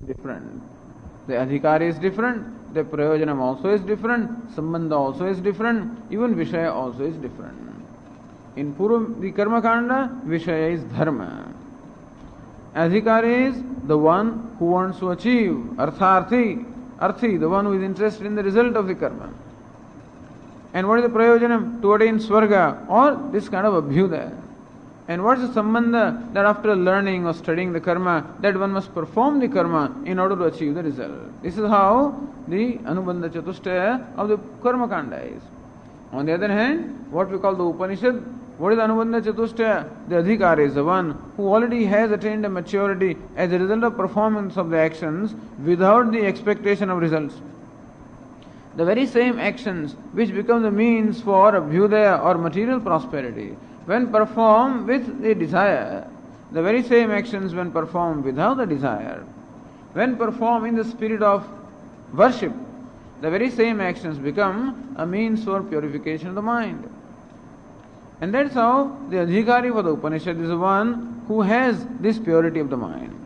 different. The adhikari is different, the prayojanam also is different, sambandha also is different, even vishaya also is different. In the karma kanda, vishaya is dharma. Adhikari is the one who wants to achieve, arthi, the one who is interested in the result of the karma. And what is the prayojanam? To attain swarga or this kind of abhyudaya. And what is the sambandha? That after learning or studying the karma, that one must perform the karma in order to achieve the result. This is how the anubandha chatushtaya of the karma kanda is. On the other hand, what we call the Upanishad, what is anubandha chatushtaya? The adhikari is the one who already has attained a maturity as a result of performance of the actions without the expectation of results. The very same actions which become the means for abhyudaya or material prosperity, when performed with a desire, the very same actions when performed without a desire, when performed in the spirit of worship, the very same actions become a means for purification of the mind. And that's how the adhikari for the Upanishad is the one who has this purity of the mind.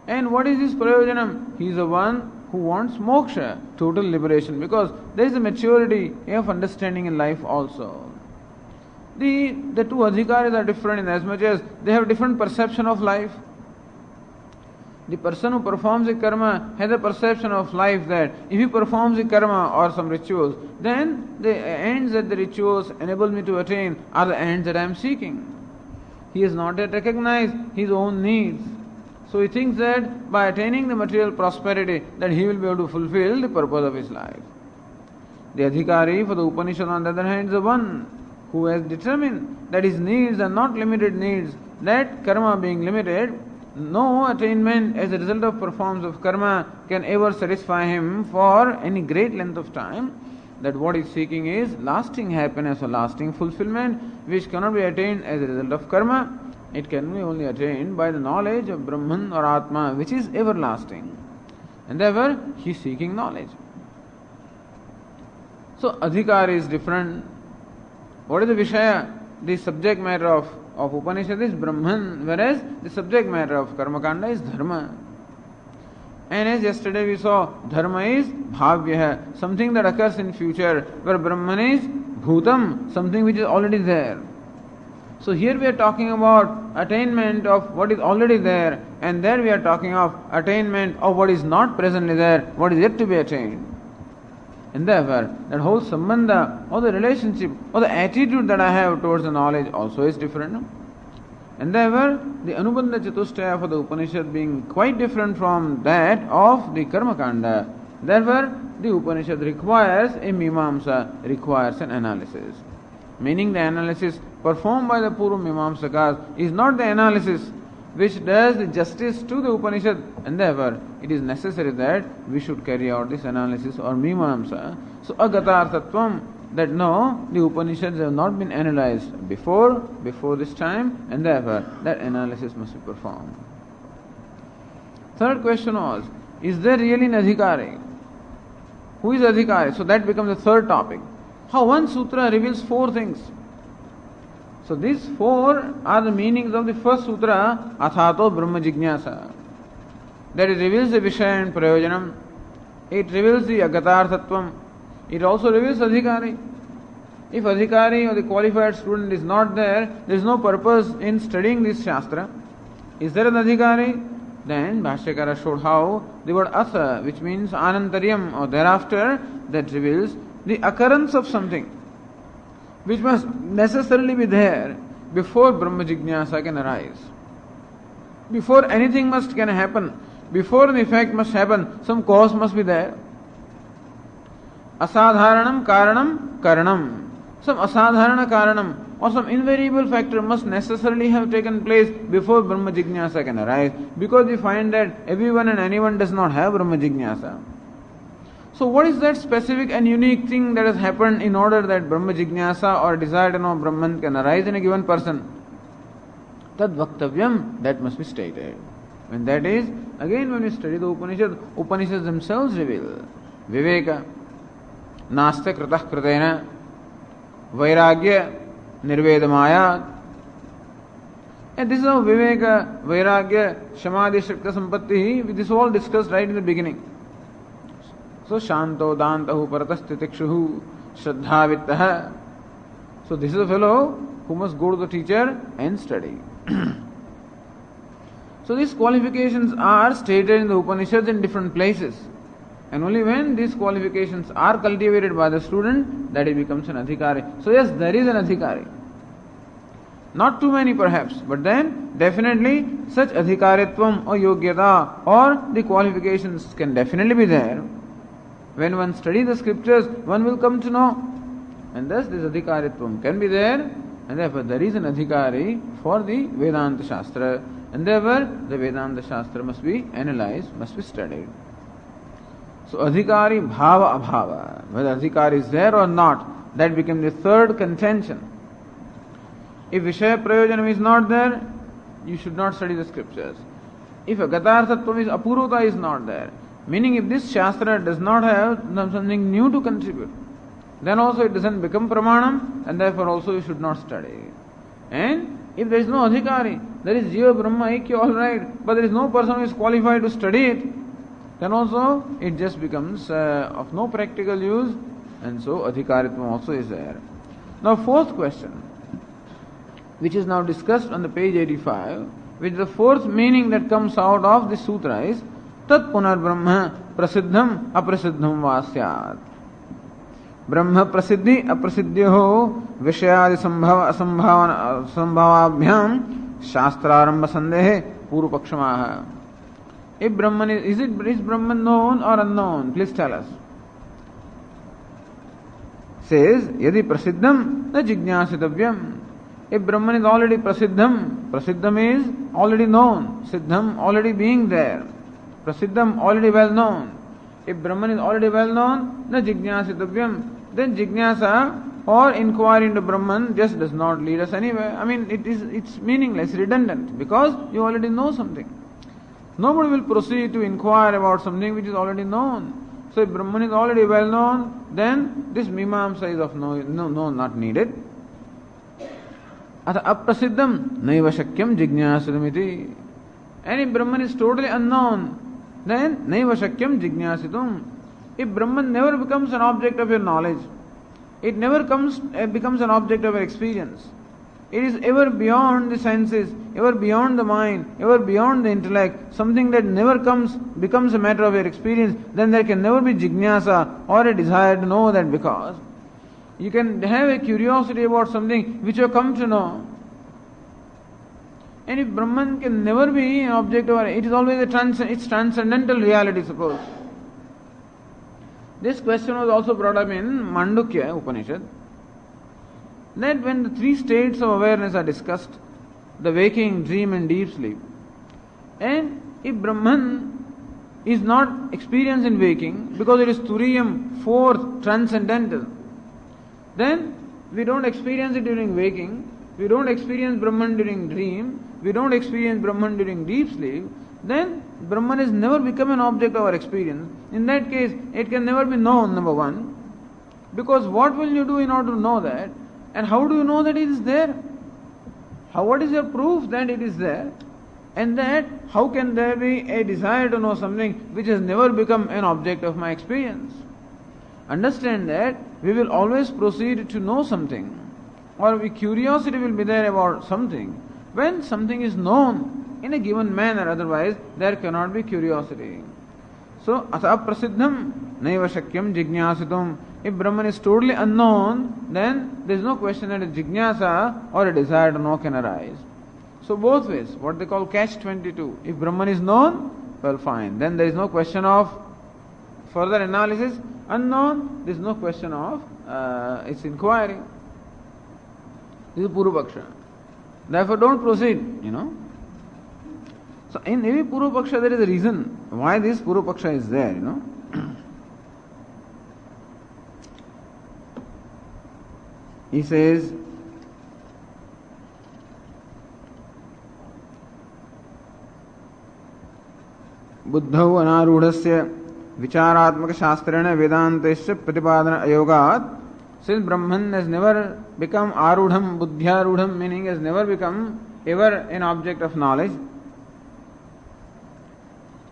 And what is this prayojanam? He is the one who wants moksha, total liberation, because there is a maturity of understanding in life also. The two adhikaris are different in as much as they have different perception of life. The person who performs the karma has a perception of life that if he performs the karma or some rituals, then the ends that the rituals enable me to attain are the ends that I am seeking. He has not yet recognized his own needs. So he thinks that by attaining the material prosperity that he will be able to fulfill the purpose of his life. The adhikari for the Upanishad on the other hand is the one who has determined that his needs are not limited needs, that karma being limited, no attainment as a result of performance of karma can ever satisfy him for any great length of time, that what he is seeking is lasting happiness or lasting fulfillment which cannot be attained as a result of karma. It can be only attained by the knowledge of Brahman or Atma which is everlasting. And therefore he is seeking knowledge. So adhikari is different. What is the Vishaya? The subject matter of Upanishad is Brahman, whereas the subject matter of Karmakanda is Dharma. And as yesterday we saw, Dharma is Bhavya, something that occurs in future, where Brahman is Bhutam, something which is already there. So here we are talking about attainment of what is already there, and there we are talking of attainment of what is not presently there, what is yet to be attained. And therefore, that whole sambandha or the relationship or the attitude that I have towards the knowledge also is different. No? And therefore, the Anubandha Chatushtaya for the Upanishad being quite different from that of the Karmakanda. Therefore, the Upanishad requires a Mimamsa, requires an analysis. Meaning the analysis performed by the Purva Mimamsakas is not the analysis which does the justice to the Upanishad, and therefore it is necessary that we should carry out this analysis or Mimamsa. So Agatarthatvam, that no, the Upanishads have not been analyzed before this time, and therefore that analysis must be performed. Third question was, is there really an adhikari? Who is adhikari? So that becomes the third topic. How one sutra reveals four things. So these four are the meanings of the first sutra, Athato Brahma Jignasa. That it reveals the Vishaya and Prayojanam. It reveals the Agatarthatvam. It also reveals Adhikari. If Adhikari or the qualified student is not there, there is no purpose in studying this Shastra. Is there an Adhikari? Then Bhashyakara showed how the word Atha, which means Anantaryam or thereafter, that reveals the occurrence of something which must necessarily be there before Brahma Jignasa can arise. Before anything can happen, before an effect must happen, some cause must be there. Asadharanam karanam karanam. Some asadharana karanam or some invariable factor must necessarily have taken place before Brahma Jignasa can arise, because we find that everyone and anyone does not have Brahma Jignasa. So what is that specific and unique thing that has happened in order that Brahma Jignasa or desire to know Brahman can arise in a given person? Tad Vaktavyam, that must be stated. And that is, again when we study the Upanishads themselves reveal Viveka, Nasta Kratah Kratena, Vairagya, Nirvedamayat. And this is how Viveka, Vairagya, Samadhi, Shakta, Sampatti, this all discussed right in the beginning. So, Shanto, Dantahu, Paratastitikshuhu, Shraddha, Vittaha. So, this is a fellow who must go to the teacher and study. So, these qualifications are stated in the Upanishads in different places. And only when these qualifications are cultivated by the student, that he becomes an adhikari. So, yes, there is an adhikari. Not too many perhaps, but then definitely such adhikaritvam or yogyata or the qualifications can definitely be there. When one studies the scriptures, one will come to know. And thus this adhikaritvam can be there, and therefore there is an adhikari for the Vedanta Shastra, and therefore the Vedanta Shastra must be analyzed, must be studied. So adhikari bhava abhava, whether adhikari is there or not, that became the third contention. If Vishaya Prayojanam is not there, you should not study the scriptures. If a Gatarthatvam is Apurvata is not there, meaning if this Shastra does not have something new to contribute, then also it doesn't become Pramanam, and therefore also you should not study. And if there is no Adhikari, there is Jiva Brahma Aikya, alright, but there is no person who is qualified to study it, then also it just becomes of no practical use, and so Adhikaritvam also is there. Now, fourth question, which is now discussed on the page 85, which the fourth meaning that comes out of the sutra is Tat Punar Brahma Prasiddham Aprasiddham Vasyat. Brahma Prasiddhi Aprasiddhyoho Vishayadi Sambhavabhyam Shastrarambha Sandehe Puru Pakshamaha. If Brahman is Brahman known or unknown? Please tell us. Says Yadi Prasiddham Na Jignasitavyam. If Brahman is already Prasiddham, Prasiddham is already known, Siddham already being there, Prasiddham already well known. If Brahman is already well known, na Jignasitavyam, then Jignasa or inquiry into Brahman just does not lead us anywhere. I mean, it's meaningless, redundant, because you already know something. Nobody will proceed to inquire about something which is already known. So if Brahman is already well known, then this Mimamsa is of no, not needed. Atha aprasiddham naiva shakyam jignasitamiti. And if Brahman is totally unknown, then naiva shakyam jignasitum. If Brahman never becomes an object of your knowledge, it never becomes an object of your experience. It is ever beyond the senses, ever beyond the mind, ever beyond the intellect, something that never becomes a matter of your experience, then there can never be jignasa or a desire to know that, because you can have a curiosity about something which you have come to know. And if Brahman can never be an object of it is always it's transcendental reality, suppose. This question was also brought up in Mandukya Upanishad, that when the three states of awareness are discussed, the waking, dream and deep sleep, and if Brahman is not experienced in waking because it is Turiyam, fourth, transcendental, then we don't experience it during waking, we don't experience Brahman during dream, we don't experience Brahman during deep sleep, then Brahman has never become an object of our experience. In that case, it can never be known, number one, because what will you do in order to know that? And how do you know that it is there? What is your proof that it is there? And that how can there be a desire to know something which has never become an object of my experience? Understand that we will always proceed to know something, or curiosity will be there about something when something is known in a given manner, otherwise there cannot be curiosity. So, atha prasiddham naiva shakyam jignasitum. If Brahman is totally unknown, then there is no question that a jignasa or a desire to know can arise. So both ways, what they call catch-22. If Brahman is known, well fine, then there is no question of further analysis. Unknown, there is no question of its inquiry. This is Purvapaksha. Therefore don't proceed, So in every Purvapaksha there is a reason why this Purvapaksha is there, He says, Buddhau anarudhasya vicharatmaka shastrena vedantesya pratipadana ayogat. Since Brahman has never become arudham, buddhyarudham, meaning has never become ever an object of knowledge.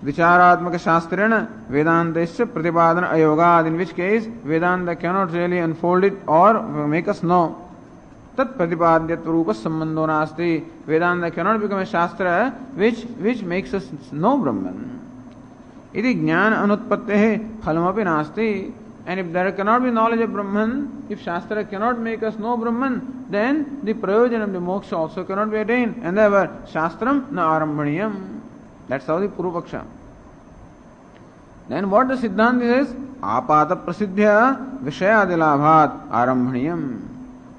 Vicharatmaka Shastrena Vedantesya Pratipadana Ayogad, in which case Vedanta cannot really unfold it or make us know. Tat Pratipadyatva Rupa Sambandho Nasti. Vedanta cannot become a Shastra which makes us know Brahman. Iti Jnana Anutpattehe Phalamapi Nasti. And if there cannot be knowledge of Brahman, if Shastra cannot make us know Brahman, then the Prayojan of the moksha also cannot be attained. And therefore, Shastram na arambhaniyam. That's how the Purupaksha. Then what the Siddhanta says? Apata prasiddhya vishayadilabhat arambhaniyam.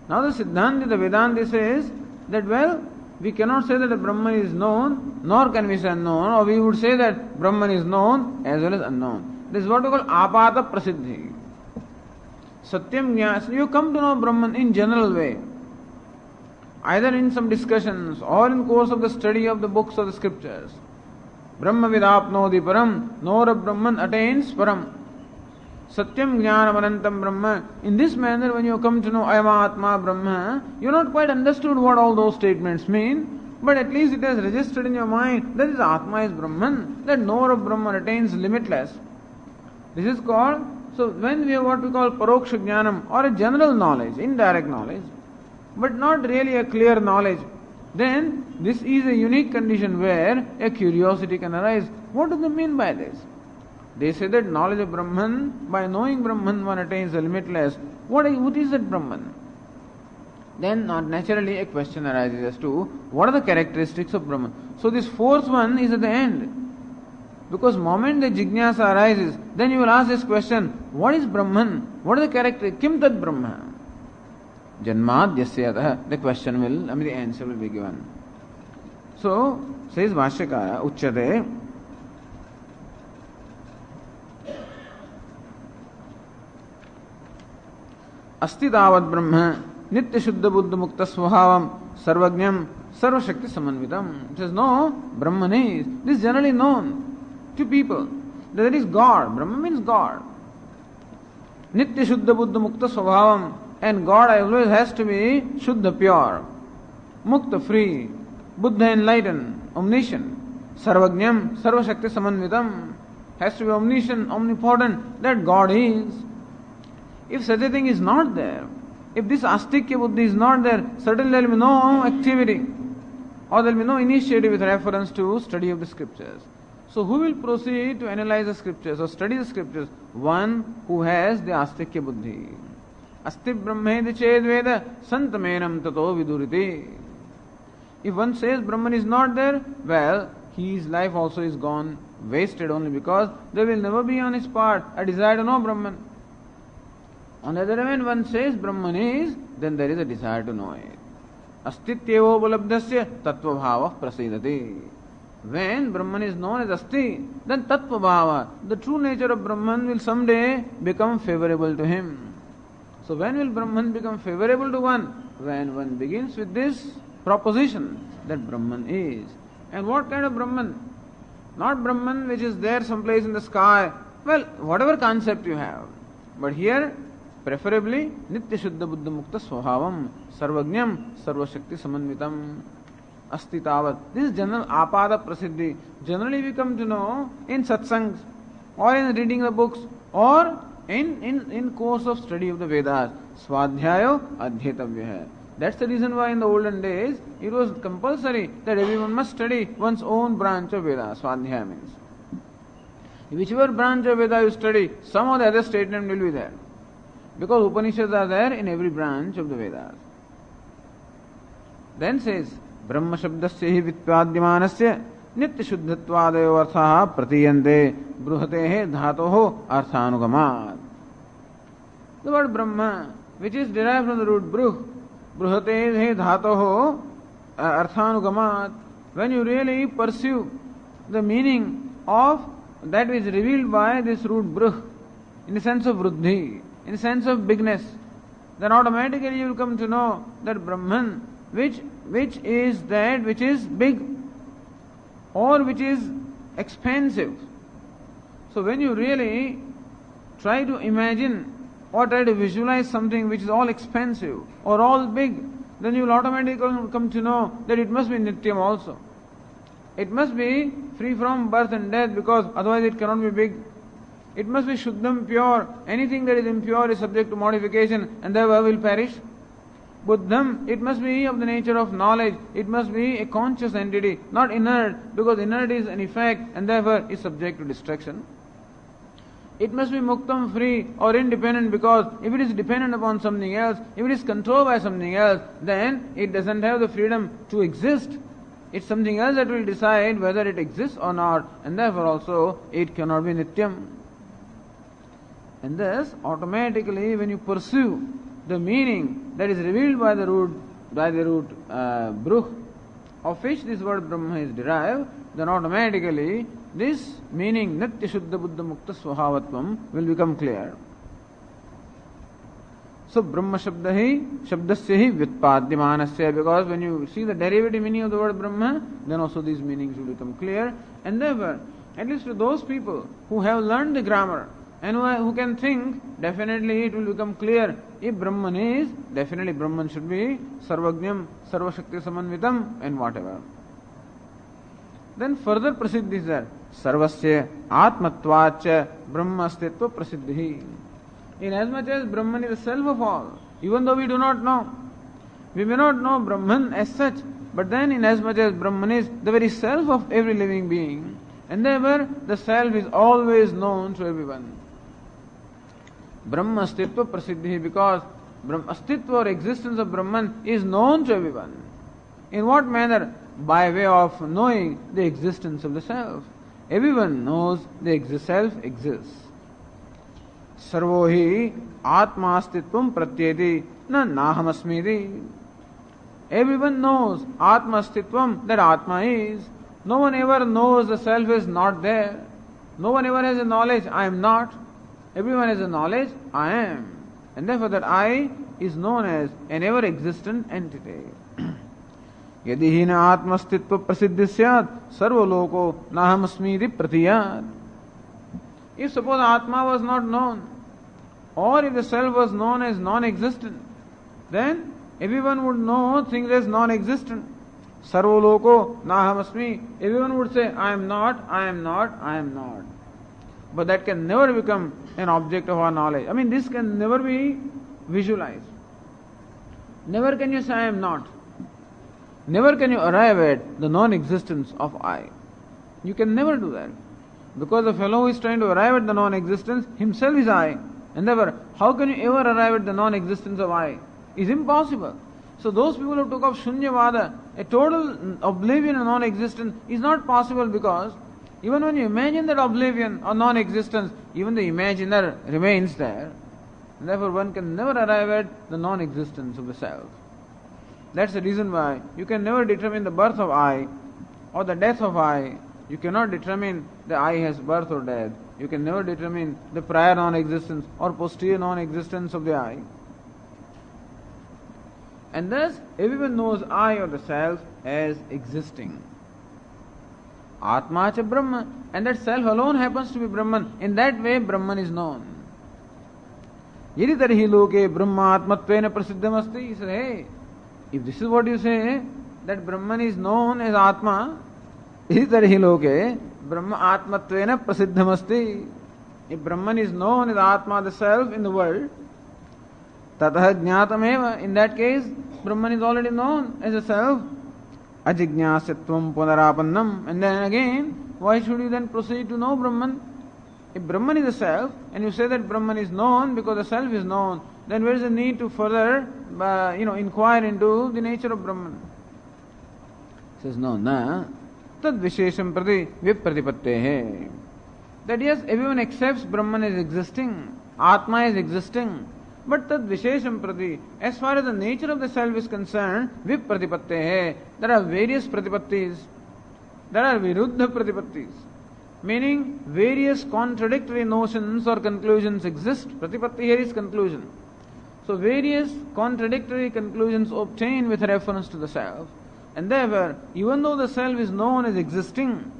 Now the Siddhanta, the Vedanta says that, well, we cannot say that the Brahman is known, nor can we say unknown, or we would say that Brahman is known as well as unknown. This is what we call apata prasiddhi. Satyam jnana. You come to know Brahman in general way, either in some discussions or in course of the study of the books of the scriptures. Brahma vidapnodi param, knower of Brahman attains param. Satyam jnanam anantam Brahma. In this manner, when you come to know Ayama Atma Brahma, you not quite understood what all those statements mean, but at least it has registered in your mind that this Atma is Brahman, that knower of Brahman attains limitless. This is called, so when we have what we call paroksha jnanam, or a general knowledge, indirect knowledge, but not really a clear knowledge, then this is a unique condition where a curiosity can arise. What do they mean by this? They say that knowledge of Brahman, by knowing Brahman one attains the limitless. What is that Brahman? Then naturally a question arises as to what are the characteristics of Brahman. So this fourth one is at the end. Because moment the jignasa arises, then you will ask this question, what is Brahman? What are the characteristics? Kim tad Brahma? Janmad yasyatah. The question will, the answer will be given. So, says Bhashyakara, Uchyate, Asti Tavad Brahma, Nitya Shuddha Buddha Mukta Swabhavam, Sarvajnam, Sarvashakti Samanvitam. It says, no, Brahman is. This is generally known to people. That is God. Brahma means God. Nitya Shuddha Buddha Mukta Swabhavam. And God always has to be Shuddha, pure. Mukta, free. Buddha, enlightened, omniscient. Sarvajnam, Sarvashakti Samanvitam. Has to be omniscient, omnipotent. That God is. If such a thing is not there, if this Astikya Buddhi is not there, certainly there will be no activity, or there will be no initiative with reference to study of the scriptures. So who will proceed to analyze the scriptures or study the scriptures? One who has the Astikya Buddhi. Asti Brahmedi Ched Veda Santamenam Tato Viduriti. If one says Brahman is not there, well, his life also is gone, wasted only because there will never be on his part a desire to know Brahman. On the other hand, one says Brahman is, then there is a desire to know it. Astityevo balabdasya tattva bhava prasidati. When Brahman is known as Asti, then tattva bhava, the true nature of Brahman, will someday become favorable to him. So when will Brahman become favorable to one? When one begins with this proposition that Brahman is. And what kind of Brahman? Not Brahman which is there someplace in the sky. Well, whatever concept you have. But here, preferably, Nitya Shuddha Buddha Mukta Swabhavam, Sarvajnam, Sarvashakti Samanvitam, Asti Tavat. This is general Apada Prasiddhi. Generally we come to know in satsangs, or in reading the books, or in course of study of the Vedas. Swadhyayo Adhyetavya. That's the reason why in the olden days it was compulsory that everyone must study one's own branch of Vedas. Swadhyaya means whichever branch of Veda you study, some of the other statement will be there. Because Upanishads are there in every branch of the Vedas. Then says, Brahma Shabdasya hi Vitpadyamanasya Nitya Shuddhattvadayo Arthaha Pratiyante Bruhatehe Dhatoho Arthanugamat. The word Brahma, which is derived from the root Bruh, Bruhatehe Dhatoho Arthanugamat. When you really pursue the meaning of that which is revealed by this root Bruh, in the sense of Vruddhi, in the sense of bigness, then automatically you will come to know that Brahman, which is that which is big or which is expansive. So when you really try to imagine or try to visualize something which is all expansive or all big, then you will automatically come to know that it must be Nityam also. It must be free from birth and death, because otherwise it cannot be big. It must be Shuddham, pure. Anything that is impure is subject to modification and therefore will perish. Buddham, it must be of the nature of knowledge. It must be a conscious entity, not inert, because inert is an effect and therefore is subject to destruction. It must be Muktam, free or independent, because if it is dependent upon something else, if it is controlled by something else, then it doesn't have the freedom to exist. It's something else that will decide whether it exists or not, and therefore also it cannot be Nityam. And thus, automatically, when you pursue the meaning that is revealed by the root Bruch, of which this word Brahma is derived, then automatically this meaning Nitya Shuddha Buddha Mukta Swahavatvam will become clear. So Brahma Shabdahi Shabdasya hi Vyutpadyamanasya, because when you see the derivative meaning of the word Brahma, then also these meanings will become clear. And therefore, at least to those people who have learned the grammar and who can think, definitely it will become clear. If Brahman is, definitely Brahman should be Sarvagnyam, Sarvashakti Samanvitam and whatever. Then further Prasiddhi is there. Sarvasya Atmatvacha Brahmastitva Prasiddhi. Inasmuch as Brahman is the self of all, even though we do not know, we may not know Brahman as such, but then inasmuch as Brahman is the very self of every living being, and therefore the self is always known to everyone. Brahma Astitva Prasiddhi, because Astitva or existence of Brahman is known to everyone. In what manner? By way of knowing the existence of the self. Everyone knows the self exists. Sarvo hi Atma Astitvam Pratyeti na Nahamasmiti. Everyone knows Atma Astitvam, that Atma is. No one ever knows the self is not there. No one ever has a knowledge, I am not. Everyone has a knowledge, I am. And therefore that I is known as an ever-existent entity. Yadi hi na atmastitva prasiddhi syat sarva loko nahamasmiti pratiyat. If suppose Atma was not known, or if the self was known as non-existent, then everyone would know things as non-existent. Sarva loko nahamasmi. Everyone would say, I am not, I am not, I am not. But that can never become an object of our knowledge. I mean, this can never be visualized. Never can you say, I am not. Never can you arrive at the non-existence of I. You can never do that. Because the fellow who is trying to arrive at the non-existence himself is I. And therefore, how can you ever arrive at the non-existence of I? It's impossible. So those people who took up Shunyavada, a total oblivion of non-existence, is not possible, because even when you imagine that oblivion or non-existence, even the imaginer remains there. And therefore one can never arrive at the non-existence of the self. That's the reason why you can never determine the birth of I or the death of I. You cannot determine the I has birth or death. You can never determine the prior non-existence or posterior non-existence of the I. And thus everyone knows I or the self as existing. Atma cha Brahma, and that self alone happens to be Brahman. In that way Brahman is known. Yadi tarhi loke Brahma atmatvena prasiddham asti. He said, hey, if this is what you say, that Brahman is known as Atma, yadi tarhi loke Brahma atmatvena prasiddham asti. If Brahman is known as Atma, the self in the world, tatah jñātameva, in that case Brahman is already known as a self. Ajignyāsatvam punarapannam. And then again, why should you then proceed to know Brahman? If Brahman is the self, and you say that Brahman is known because the self is known, then where is the need to further inquire into the nature of Brahman? He says, no, na tad vishesham prati vipratipattehe. That yes, everyone accepts Brahman as existing, Atma is existing. But tad vishesham prati, as far as the nature of the self is concerned, vipratipattehe, there are various pratipattis. There are viruddha pratipattis, meaning various contradictory notions or conclusions exist. Pratipatti here is conclusion. So various contradictory conclusions obtain with reference to the self. And therefore, even though the self is known as existing,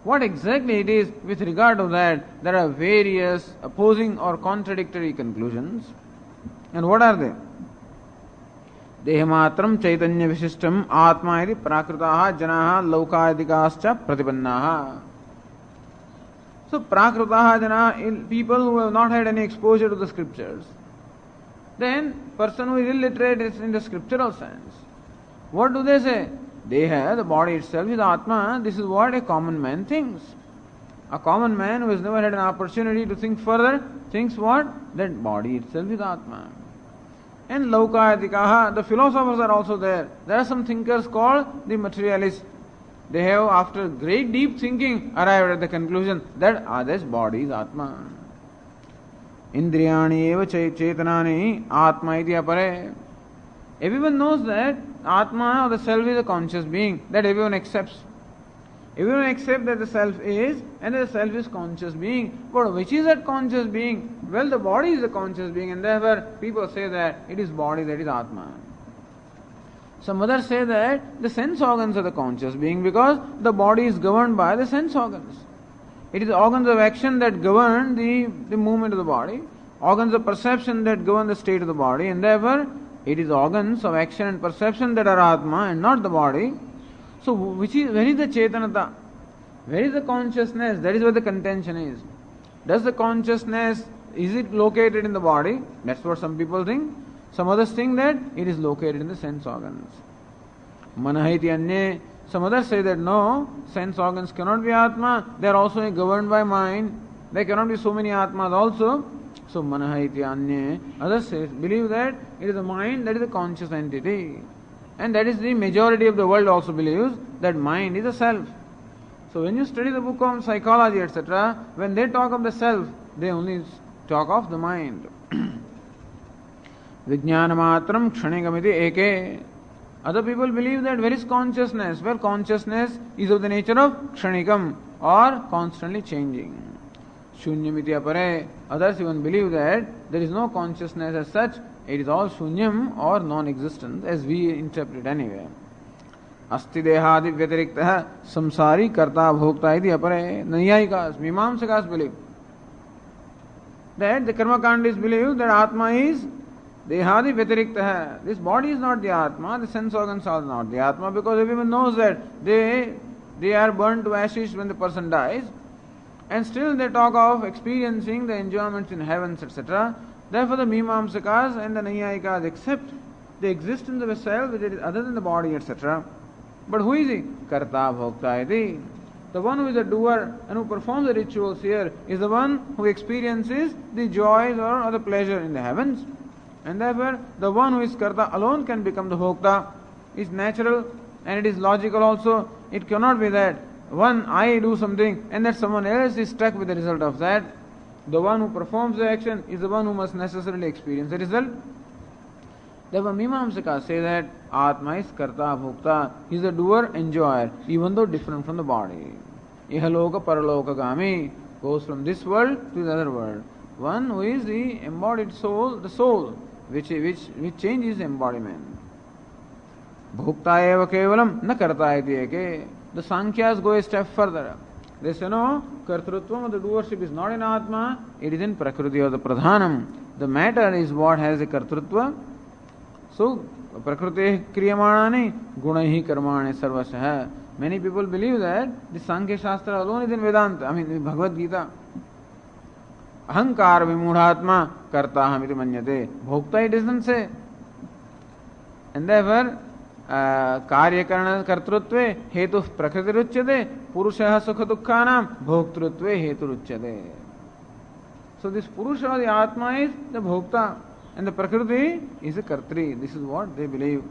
what exactly it is with regard to that, there are various opposing or contradictory conclusions. And what are they? देहमात्रम चैतन्य विशिष्टम आत्मा इति प्राकृताः जनाः लौकादिकाश्च प्रतिपन्नाः. So prakrutaha jana, people who have not had any exposure to the scriptures, then person who is illiterate is in the scriptural sense. What do they say? They have the body itself is Atma. This is what a common man thinks. A common man who has never had an opportunity to think further thinks what? That body itself is Atma. And Laukayatikaha, the philosophers are also there. There are some thinkers called the materialists. They have, after great deep thinking, arrived at the conclusion that this body is Atma. Indriyani eva chetanani Atma iti apare. Everyone knows that Atma or the self is a conscious being. That everyone accepts. Everyone accepts that the self is and that the self is conscious being. But which is that conscious being? Well, the body is the conscious being, and therefore people say that it is body that is Atma. Some others say that the sense organs are the conscious being because the body is governed by the sense organs. It is organs of action that govern the movement of the body, organs of perception that govern the state of the body, and therefore it is organs of action and perception that are Atma and not the body. So where is the Chetanata? Where is the consciousness? That is where the contention is. Does the consciousness, is it located in the body? That's what some people think. Some others think that it is located in the sense organs. Manahiti anye. Some others say that no, sense organs cannot be Atma. They are also governed by mind. There cannot be so many Atmas also. So manahiti anye. Others believe that it is the mind that is the conscious entity. And that is the majority of the world also believes that mind is a self. So when you study the book of psychology, etc., when they talk of the self, they only talk of the mind. Vijnanamatram kshanikam iti eke. Other people believe that where is consciousness? Well, consciousness is of the nature of kshanikam, or constantly changing. Shunyam iti apare. Others even believe that there is no consciousness as such. It is all shunyam or non-existent as we interpret anyway. Asti dehadi vyatirikta samsari karta bhokta iti apare. Naiyayikas, Mimamsakas believe that the karma kandis believe that Atma is dehadi vyatirikta. This body is not the Atma, the sense organs are not the Atma, because everyone knows that they are burnt to ashes when the person dies, and still they talk of experiencing the enjoyments in heavens, etc. Therefore the Mimamsakas and the Naiyayikas accept the existence of a self which is other than the body, etc. But who is he? Karta bhokta iti. The one who is a doer and who performs the rituals here is the one who experiences the joys or the pleasure in the heavens. And therefore the one who is karta alone can become the bhokta. It's natural and it is logical also. It cannot be that I do something and that someone else is struck with the result of that. The one who performs the action is the one who must necessarily experience the result. Therefore, Mimamsakas say that Atma is karta bhokta. He is a doer, enjoyer, even though different from the body. Ihaloka paraloka gami goes from this world to the other world. One who is the embodied soul, the soul, which changes embodiment. Bhokta eva kevalam na karta iti eke. The Sankhyas go a step further. They say no, kartrutvam of the doership is not in Atma, it is in Prakriti or the Pradhanam. The matter is what has a kartrutva. So, Prakriti kriyamanani gunahi karmani sarvasah. Many people believe that the Sankhya Shastra alone is in Vedanta, in Bhagavad Gita. Ahankar vimudhatma kartaham iti manyate. Bhokta it doesn't say. And therefore, कार्यकरण कर्तृत्वे हेतु प्रकृति रुच्यते पुरुषः सुख दुःखानां भोक्तृत्वे हेतु रुच्यते. So this Purusha or the Atma is the Bhokta and the Prakriti is the Kartri. This is what they believe.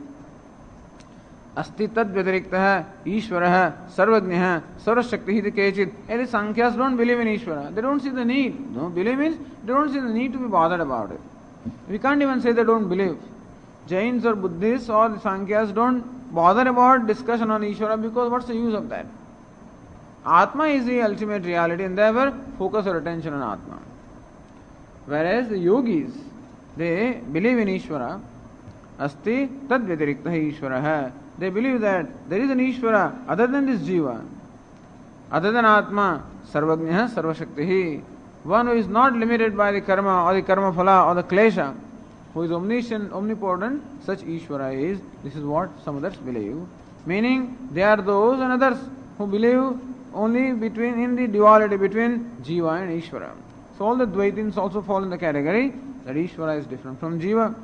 Asti tad vyatiriktah Ishvarah Sarvajnah Sarvashakti iti kechit. And the Sankhyas don't believe in Ishvara. They don't see the need. No, believe means they don't see the need to be bothered about it. We can't even say they don't believe. Jains or Buddhists or the Sankhyas don't bother about discussion on Ishvara because what's the use of that? Atma is the ultimate reality and therefore focus your attention on Atma. Whereas the yogis, they believe in Ishvara. Asti tad vyatiriktah Ishvara. They believe that there is an Ishvara other than this Jiva, other than Atma, Sarvajnah Sarvashakti. One who is not limited by the karma or the karma phala or the klesha, who is omniscient, omnipotent, such Ishvara is. This is what some others believe. Meaning, they are those and others who believe only in the duality between Jiva and Ishvara. So all the Dvaitins also fall in the category that Ishvara is different from Jiva.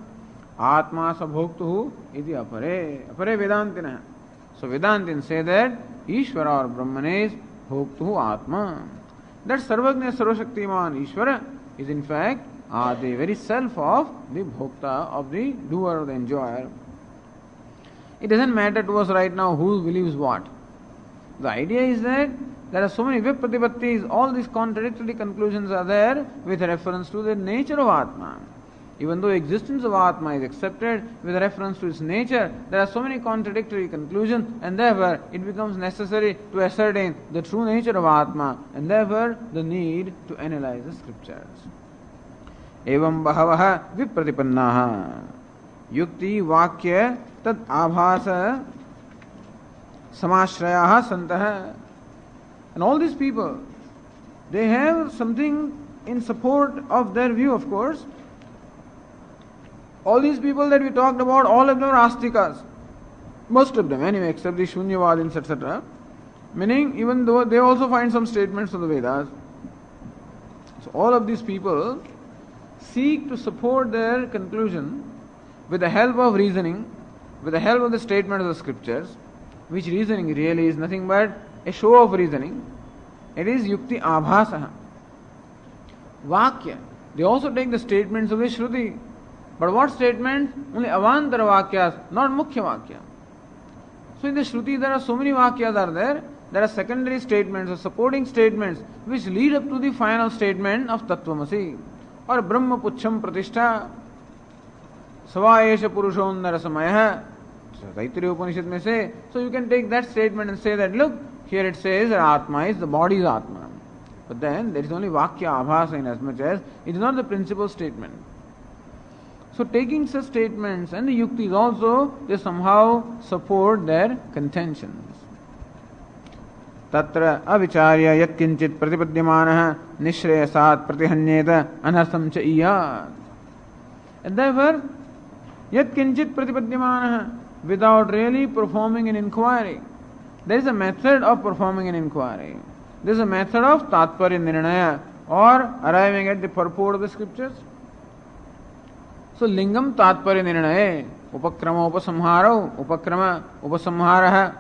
Atma sabhoktuhu iti apare Vedantina. So Vedantins say that Ishvara or Brahman is bhoktuhu Atma. That Sarvagnya Sarvashaktiman Ishvara is in fact the very self of the bhokta, of the doer, of the enjoyer. It doesn't matter to us right now who believes what. The idea is that there are so many vipratipatis, all these contradictory conclusions are there with reference to the nature of Atma. Even though existence of Atma is accepted with reference to its nature, there are so many contradictory conclusions, and therefore it becomes necessary to ascertain the true nature of Atma, and therefore the need to analyze the scriptures. Evam bahavaha vipratipannaha yukti vakya tad abhasa samashrayaha santaha. And all these people, they have something in support of their view, of course. All these people that we talked about, all of them are astikas. Most of them, anyway, except the Shunyavadins, etc. Meaning, even though they also find some statements of the Vedas. So all of these people seek to support their conclusion with the help of reasoning, with the help of the statement of the scriptures, which reasoning really is nothing but a show of reasoning. It is yukti abhasaha. Vakya. They also take the statements of the Shruti. But what statements? Only avantara vakyas, not mukhya vakya. So in the Shruti there are so many vakyas are there. There are secondary statements or supporting statements which lead up to the final statement of Tattvamasi. Or Brahma puchham pratishtha Savaesha purushondara samaya. So Taittiriya Upanishad may say. So you can take that statement and say that, look, here it says that Atma is, the body is Atma. But then there is only Vakya Abhasa in as much as it is not the principal statement. So taking such statements and the yuktis also, they somehow support their contentions. Tatra avicharya yat kinchit pratipadyamanaha nishreyasat pratihanyeta anartham cha iyat. And therefore, yat kinchit pratipadyamanaha, without really performing an inquiry. There is a method of performing an inquiry. There is a method of tatparya nirnaya, or arriving at the purport of the scriptures. So lingam tatparya nirnaya, upakrama upasamharaha,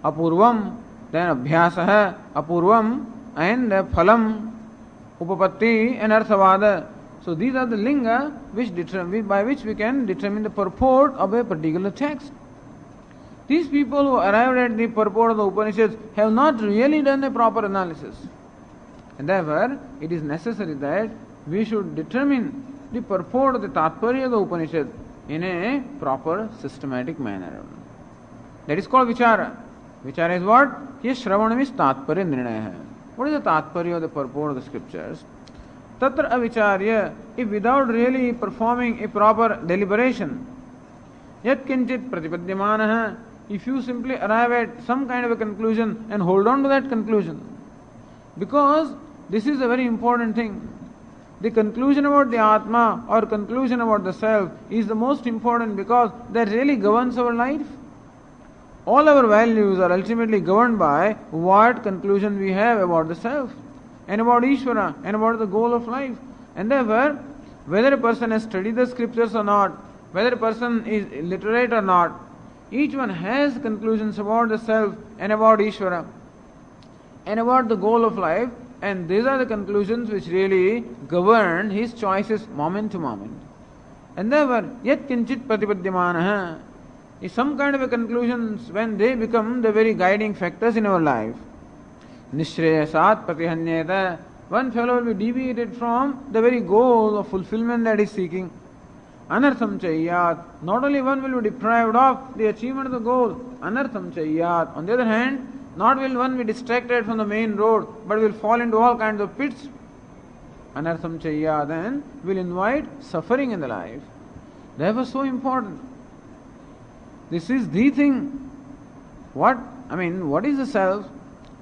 apurvam, then abhyasaha, apurvam, and phalam, upapatti, and arthavada. So these are the linga by which we can determine the purport of a particular text. These people who arrived at the purport of the Upanishads have not really done a proper analysis. And therefore, it is necessary that we should determine the purport of the Tatparya of the Upanishad in a proper systematic manner. That is called Vichara. Vichara is what? Here Shravanam is Tatparya Nirnaya. What is the Tatparya of the purport of the scriptures? Tatra avicharya, if without really performing a proper deliberation, yat kinchit pratipadyamanaha, if you simply arrive at some kind of a conclusion and hold on to that conclusion, because this is a very important thing. The conclusion about the Atma or conclusion about the self is the most important because that really governs our life. All our values are ultimately governed by what conclusion we have about the self and about Ishvara and about the goal of life. And therefore, whether a person has studied the scriptures or not, whether a person is literate or not, each one has conclusions about the self and about Ishvara and about the goal of life, and these are the conclusions which really govern his choices moment to moment. And therefore, yat kinchit pratipadyamanaha is some kind of a conclusions when they become the very guiding factors in our life. Nishreyasat pratihanyeta, one fellow will be deviated from the very goal of fulfillment that he is seeking. Anartham chayyat, not only one will be deprived of the achievement of the goal, anartham chayyat. On the other hand, not will one be distracted from the main road, but will fall into all kinds of pits. Anartham chayyat, then will invite suffering in the life. Therefore, so important. This is the thing. What is the self?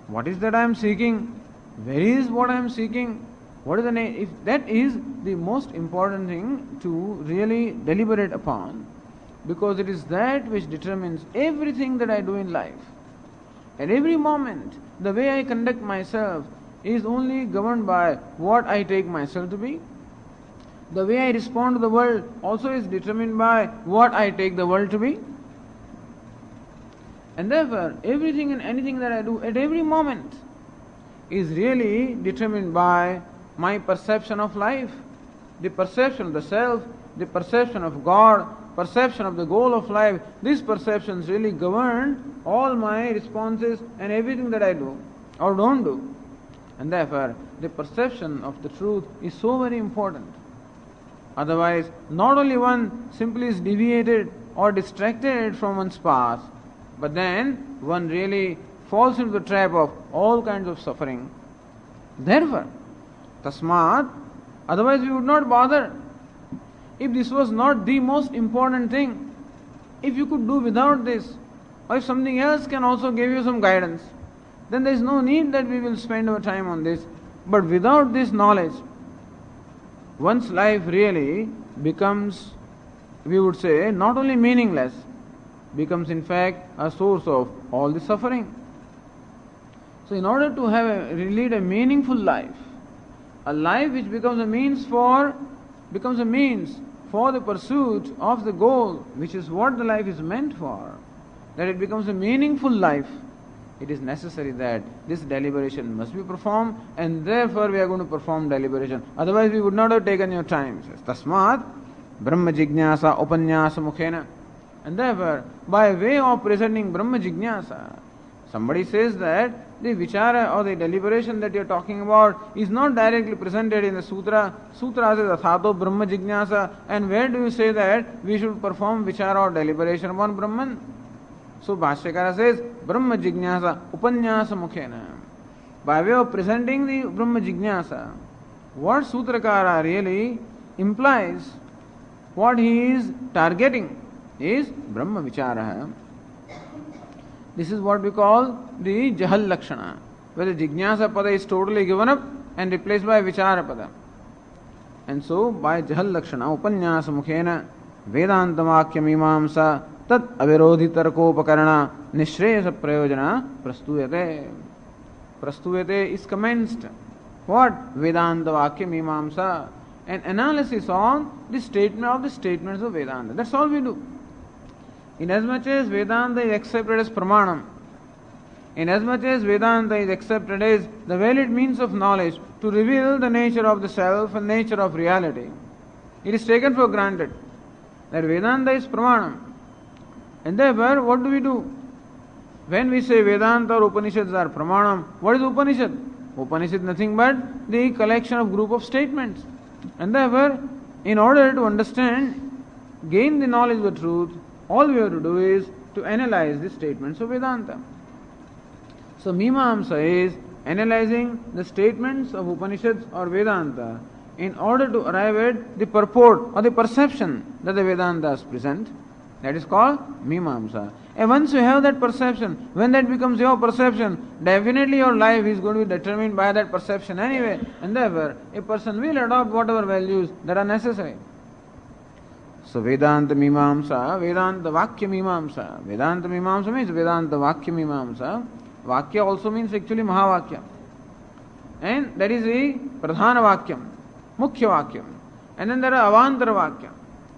What is that I am seeking? Where is what I am seeking? What is the name? If that is the most important thing to really deliberate upon, because it is that which determines everything that I do in life. At every moment, the way I conduct myself is only governed by what I take myself to be. The way I respond to the world also is determined by what I take the world to be. And therefore, everything and anything that I do at every moment is really determined by my perception of life, the perception of the self, the perception of God, perception of the goal of life. These perceptions really govern all my responses and everything that I do or don't do. And therefore, the perception of the truth is so very important. Otherwise, not only one simply is deviated or distracted from one's path, but then one really falls into the trap of all kinds of suffering. Therefore, tasmat, otherwise we would not bother. If this was not the most important thing, if you could do without this, or if something else can also give you some guidance, then there is no need that we will spend our time on this. But without this knowledge, one's life really becomes, we would say, not only meaningless, becomes in fact a source of all the suffering. So in order to lead a meaningful life, a life which becomes a means for the pursuit of the goal, which is what the life is meant for, that it becomes a meaningful life, it is necessary that this deliberation must be performed, and therefore we are going to perform deliberation. Otherwise we would not have taken your time. Tasmat Brahma Jignasa Upanyasa Mukhena. And therefore, by way of presenting Brahma Jignasa, somebody says that the vichara or the deliberation that you are talking about is not directly presented in the sutra. Sutra says Athato Brahma Jignasa, and where do you say that we should perform vichara or deliberation upon Brahman? So Bhashyakara says Brahma Jignasa Upanyasa Mukhena. By way of presenting the Brahma Jignasa, what Sutrakara really implies, what he is targeting is Brahma Vichara. This is what we call the Jahal Lakshana, where the Jignasa Pada is totally given up and replaced by Vichara Pada. And so, by Jahal Lakshana, Upanyasa Mukhena, Vedanta Vakya Mimamsa, Tat Avirodhi Tarkopakarana, Nishreyasa Prayojana, Prastuyate. Prastuyate is commenced. What? Vedanta Vakya Mimamsa. An analysis on the statement of the statements of Vedanta. That's all we do. Inasmuch as Vedanta is accepted as Pramanam, inasmuch as Vedanta is accepted as the valid means of knowledge to reveal the nature of the self and nature of reality, it is taken for granted that Vedanta is Pramanam. And therefore, what do we do? When we say Vedanta or Upanishads are Pramanam, what is Upanishad? Upanishad is nothing but the collection of group of statements. And therefore, in order to understand, gain the knowledge of the truth, all we have to do is to analyze the statements of Vedanta. So Mimamsa is analyzing the statements of Upanishads or Vedanta in order to arrive at the purport or the perception that the Vedantas present. That is called Mimamsa. And once you have that perception, when that becomes your perception, definitely your life is going to be determined by that perception anyway. And therefore, a person will adopt whatever values that are necessary. So Vedanta Mimamsa, Vedanta Vakya Mimamsa. Vedanta Mimamsa means Vedanta Vakya Mimamsa. Vakya also means actually Mahavakya. And that is the Pradhana Vakyam, Mukhya Vakyam. And then there are Avantara Vakyam.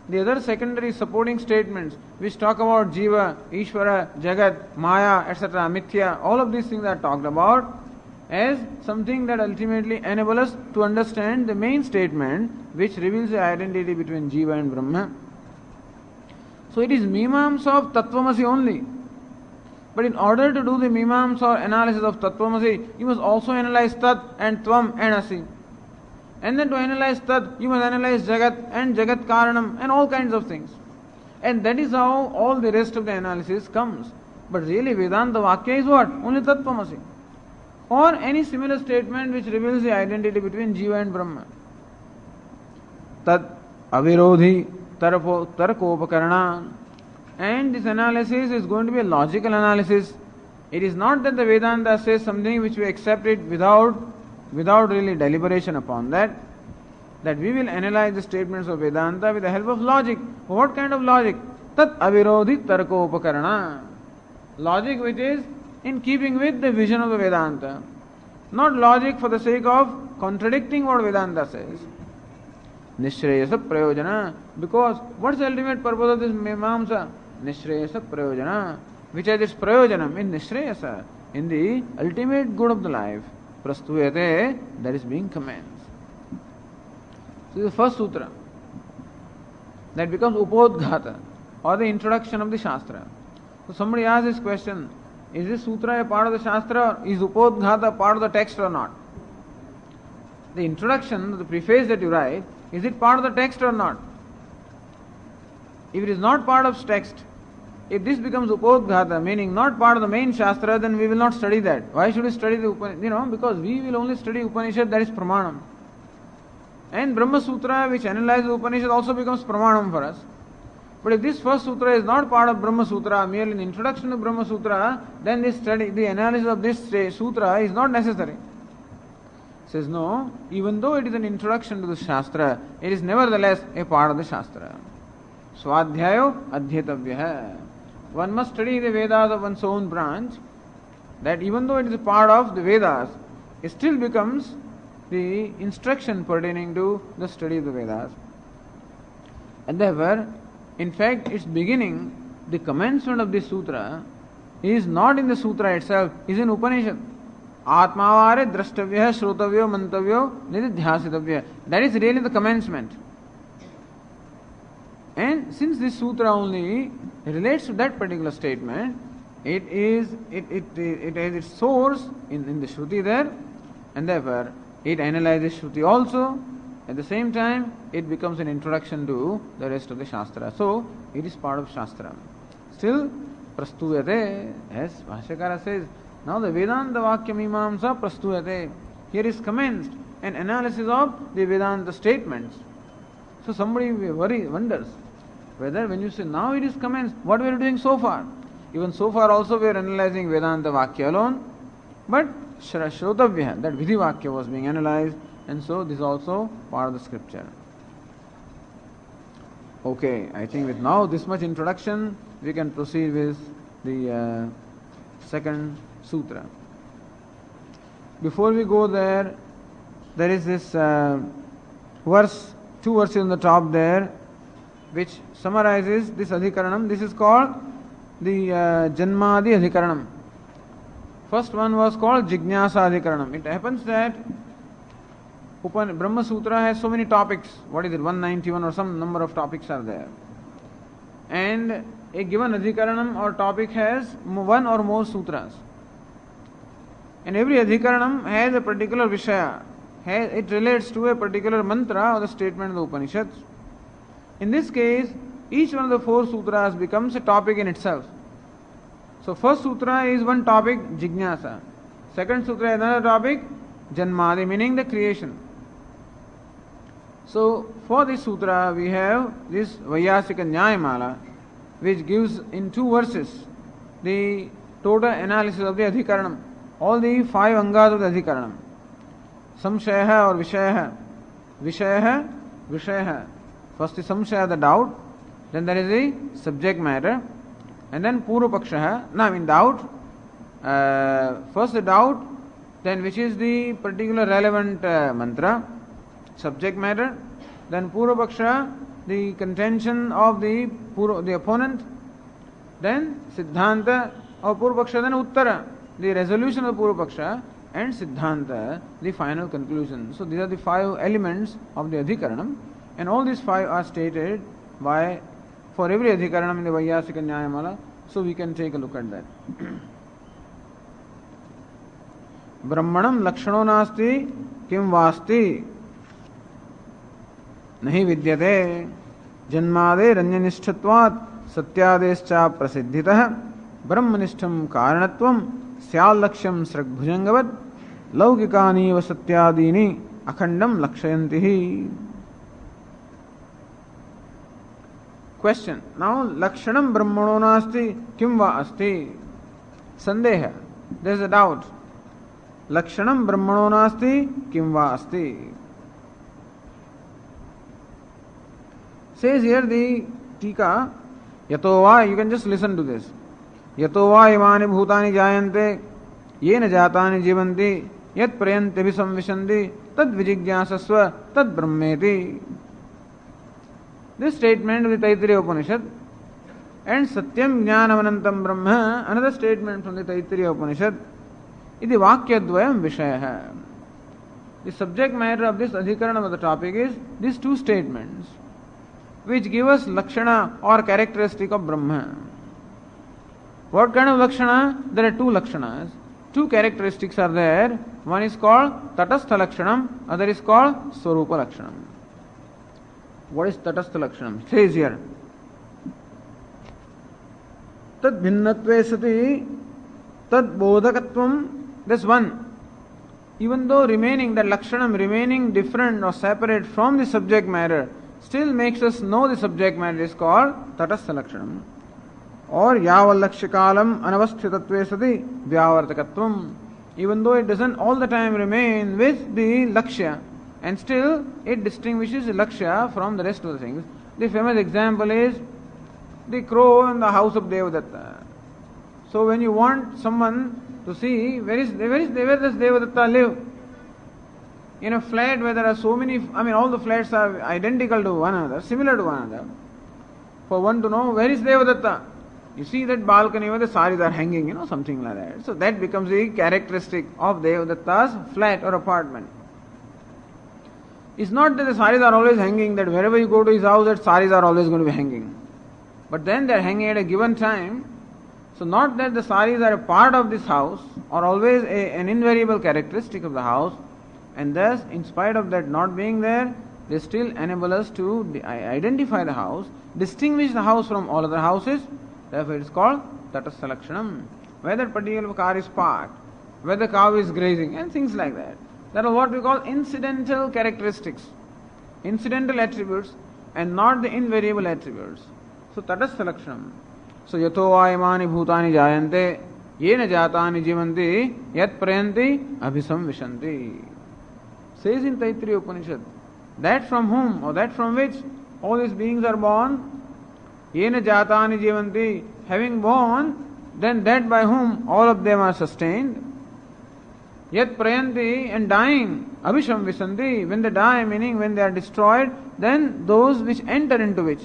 The other secondary supporting statements which talk about Jiva, Ishvara, Jagat, Maya, etc., Mithya, all of these things are talked about as something that ultimately enable us to understand the main statement which reveals the identity between Jiva and Brahma. So it is Mimamsa of Tattvamasi only. But in order to do the Mimamsa or analysis of Tattvamasi, you must also analyze Tat and Tvam and Asi. And then to analyze Tat, you must analyze Jagat and Jagat Karanam and all kinds of things. And that is how all the rest of the analysis comes. But really Vedanta Vakya is what? Only Tattvamasi. Or any similar statement which reveals the identity between Jiva and Brahma. Tat Avirodhi Tarkopakarana. And this analysis is going to be a logical analysis. It is not that the Vedanta says something which we accept it without without really deliberation upon that we will analyze the statements of Vedanta with the help of logic. What kind of logic? Tat avirodhi tarkopakarana. Logic which is in keeping with the vision of the Vedanta. Not logic for the sake of contradicting what Vedanta says. Nishreyasa prayojana. Because what's the ultimate purpose of this Mimamsa? Nishreyasa prayojana. Which has its prayojanam in Nishreyasa, in the ultimate good of the life. Prastuyate, that is being commenced. So the first sutra that becomes Upodghata, or the introduction of the Shastra. So somebody asks this question, is this sutra a part of the Shastra, or is Upodghata part of the text or not? The introduction, the preface that you write, is it part of the text or not? If it is not part of text, if this becomes Upodghata, meaning not part of the main Shastra, then we will not study that. Why should we study the Upanishad? Because we will only study Upanishad, that is Pramanam. And Brahma Sutra, which analyzes the Upanishad, also becomes Pramanam for us. But if this first sutra is not part of Brahma Sutra, merely an introduction to Brahma Sutra, then this study, the analysis of this sutra is not necessary. Says no, even though it is an introduction to the Shastra, it is nevertheless a part of the Shastra. Swadhyayo adhyatavya. One must study the Vedas of one's own branch, that even though it is a part of the Vedas, it still becomes the instruction pertaining to the study of the Vedas. And therefore, in fact, its beginning, the commencement of this sutra, is not in the sutra itself, is in Upanishad. Atmavare drashtavya shrotavyo mantavyo nididhyasitavya. That is really the commencement. And since this sutra only relates to that particular statement, it has its source in the Shruti there, and therefore it analyzes Shruti also. At the same time, it becomes an introduction to the rest of the Shastra. So, it is part of Shastra. Still, prastuyate, as Bhashyakara says, now the Vedanta Vakya Mimamsa prastuyate. Here is commenced an analysis of the Vedanta statements. So, somebody wonders whether when you say now it is commenced, what we are doing so far? Even so far also we are analyzing Vedanta Vakya alone, but Shrotavya, that Vidhi Vakya was being analyzed, and so this is also part of the scripture. Okay, I think with now this much introduction, we can proceed with the second sutra. Before we go there, there is this verse, 2 verses on the top there, which summarizes this adhikaranam. This is called the Janmadi adhikaranam. First one was called Jignasa adhikaranam. It happens that Brahma Sutra has so many topics. What is it? 191 or some number of topics are there. And a given adhikaranam or topic has one or more sutras. And every adhikaranam has a particular Vishaya. It relates to a particular mantra or the statement of the Upanishads. In this case, each one of the 4 sutras becomes a topic in itself. So first sutra is one topic, Jignasa. Second sutra is another topic, Janmadi, meaning the creation. So for this sutra we have this Vaiyasika Nyayamala, which gives in 2 verses the total analysis of the adhikaranam, all the 5 angas of the adhikaranam. Samshaya or Vishaya. Vishaya. First is Samshaya, the doubt. Then there is the subject matter. And then Purvapaksha. Now in doubt, first the doubt, then which is the particular relevant mantra, subject matter. Then Purvapaksha, the contention of the opponent. Then Siddhanta or Purvapaksha, then Uttara, the resolution of Purvapaksha. And Siddhanta, the final conclusion. So these are the 5 elements of the adhikaranam. And all these 5 are stated for every adhikaranam in the Vaiyasika Nyayamala. So we can take a look at that. Brahmanam lakshano nasti kim vasti nahi vidyate janmade ranyanishthatvat satyadescha prasiddhitah brahmanishtham karanatvam syal laksham sragbhujangavat laukikani va satyadini akhandam lakshayantihi. Question. Now, Lakshanam Brahmano nasti kim va asti? Sandeha. There is a doubt. lakshanam brahmano nasti kim va asti. Says here the Tika, yato va, you can just listen to this. Yato va imani bhutani jayante, yena jatani jivanti, yat prayanti abhisamvishanti, tad vijijñāsasva, tad brahmeti. This statement of the Taittiriya Upanishad and Satyam Jnanamanantam Brahma, another statement from the Taittiriya Upanishad, iti Vakyadvayam Vishaya. The subject matter of this adhikaranam of the topic is these two statements, which give us Lakshana or characteristic of Brahma. What kind of Lakshana? There are two Lakshanas. Two characteristics are there. One is called Tatastha Lakshanam, other is called Swarupa Lakshanam. What is Tatastha Lakshanam? It says here, Tad bhinnatve sati tad bodhakatvam. That's one. Even though remaining, that Lakshanam remaining different or separate from the subject matter, still makes us know the subject matter is called Tatastha Lakshanam. Or Yaval Lakshakalam Anavasthitatve sati Vyavartakatvam. Even though it doesn't all the time remain with the Lakshya, and still it distinguishes the Lakshya from the rest of the things. The famous example is the crow in the house of Devadatta. So when you want someone to see where does Devadatta live? In a flat where there are so many, all the flats are identical to one another, similar to one another. For one to know where is Devadatta, you see that balcony where the saris are hanging, something like that. So that becomes the characteristic of Devadatta's flat or apartment. It's not that the saris are always hanging, that wherever you go to his house, that saris are always going to be hanging. But then they are hanging at a given time. So not that the saris are a part of this house or always an invariable characteristic of the house, and thus in spite of that not being there, they still enable us to identify the house, distinguish the house from all other houses. Therefore it is called Tatastha Lakshanam. Where that particular car is parked, where the cow is grazing, and things like that. That are what we call incidental characteristics, incidental attributes, and not the invariable attributes. So Tatastha Lakshanam. So yato va imani bhutani jayante, yena jatani jivanti, yat prayanti abhisamvishanti. Says in Taittiriya Upanishad, that from whom or that from which all these beings are born, yena jatani jivanti, having born, then that by whom all of them are sustained. Yat prayanti, and dying, abhisamvishanti, when they die, meaning when they are destroyed, then those which enter into which.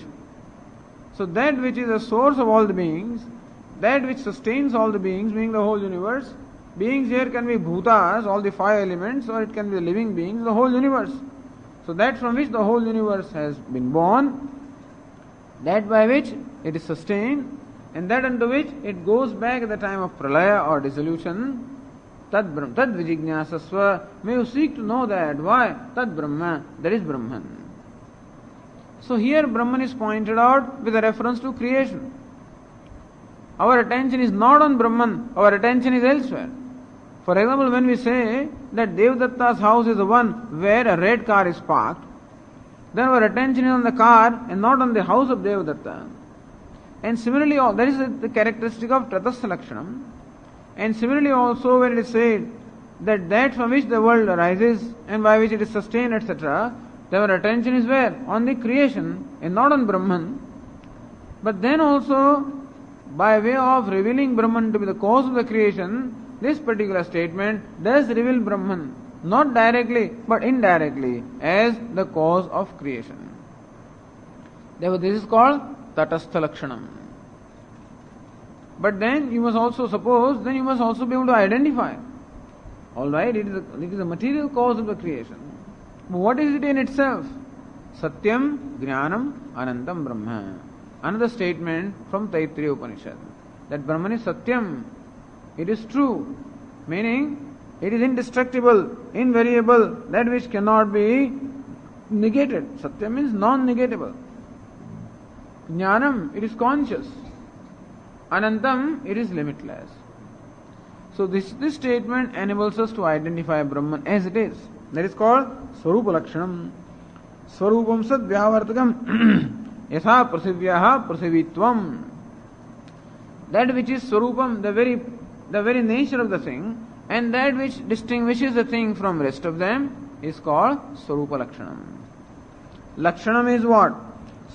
So that which is the source of all the beings, that which sustains all the beings, meaning the whole universe. Beings here can be bhutas, all the five elements, or it can be the living beings, the whole universe. So that from which the whole universe has been born, that by which it is sustained, and that unto which it goes back at the time of pralaya or dissolution. Tad vijijñāsasva. May you seek to know that. Why? Tad Brahma. That is Brahman. So here Brahman is pointed out with a reference to creation. Our attention is not on Brahman, our attention is elsewhere. For example, when we say that Devadatta's house is the one where a red car is parked, then our attention is on the car and not on the house of Devadatta. And similarly, that is the characteristic of Tatastha Lakshanam. And similarly also when it is said that from which the world arises and by which it is sustained, etc., then our attention is where? On the creation and not on Brahman. But then also, by way of revealing Brahman to be the cause of the creation, this particular statement does reveal Brahman, not directly but indirectly, as the cause of creation. Therefore this is called Tatastha Lakshanam. But then you must also suppose, then you must also be able to identify. Alright, it is a material cause of the creation. But what is it in itself? Satyam, Jnanam, Anantam Brahma. Another statement from Taittiriya Upanishad, that Brahman is Satyam. It is true, meaning it is indestructible, invariable, that which cannot be negated. Satyam means non-negatable. Jnanam, it is conscious. Anantam, it is limitless. So this statement enables us to identify Brahman as it is. That is called Swarupa Lakshanam. Swarupam sad vyavartakam yatha prasivyaha prasivitvam. That which is Swarupam, the very nature of the thing, and that which distinguishes the thing from rest of them is called Swarupa Lakshanam. Lakshanam is what?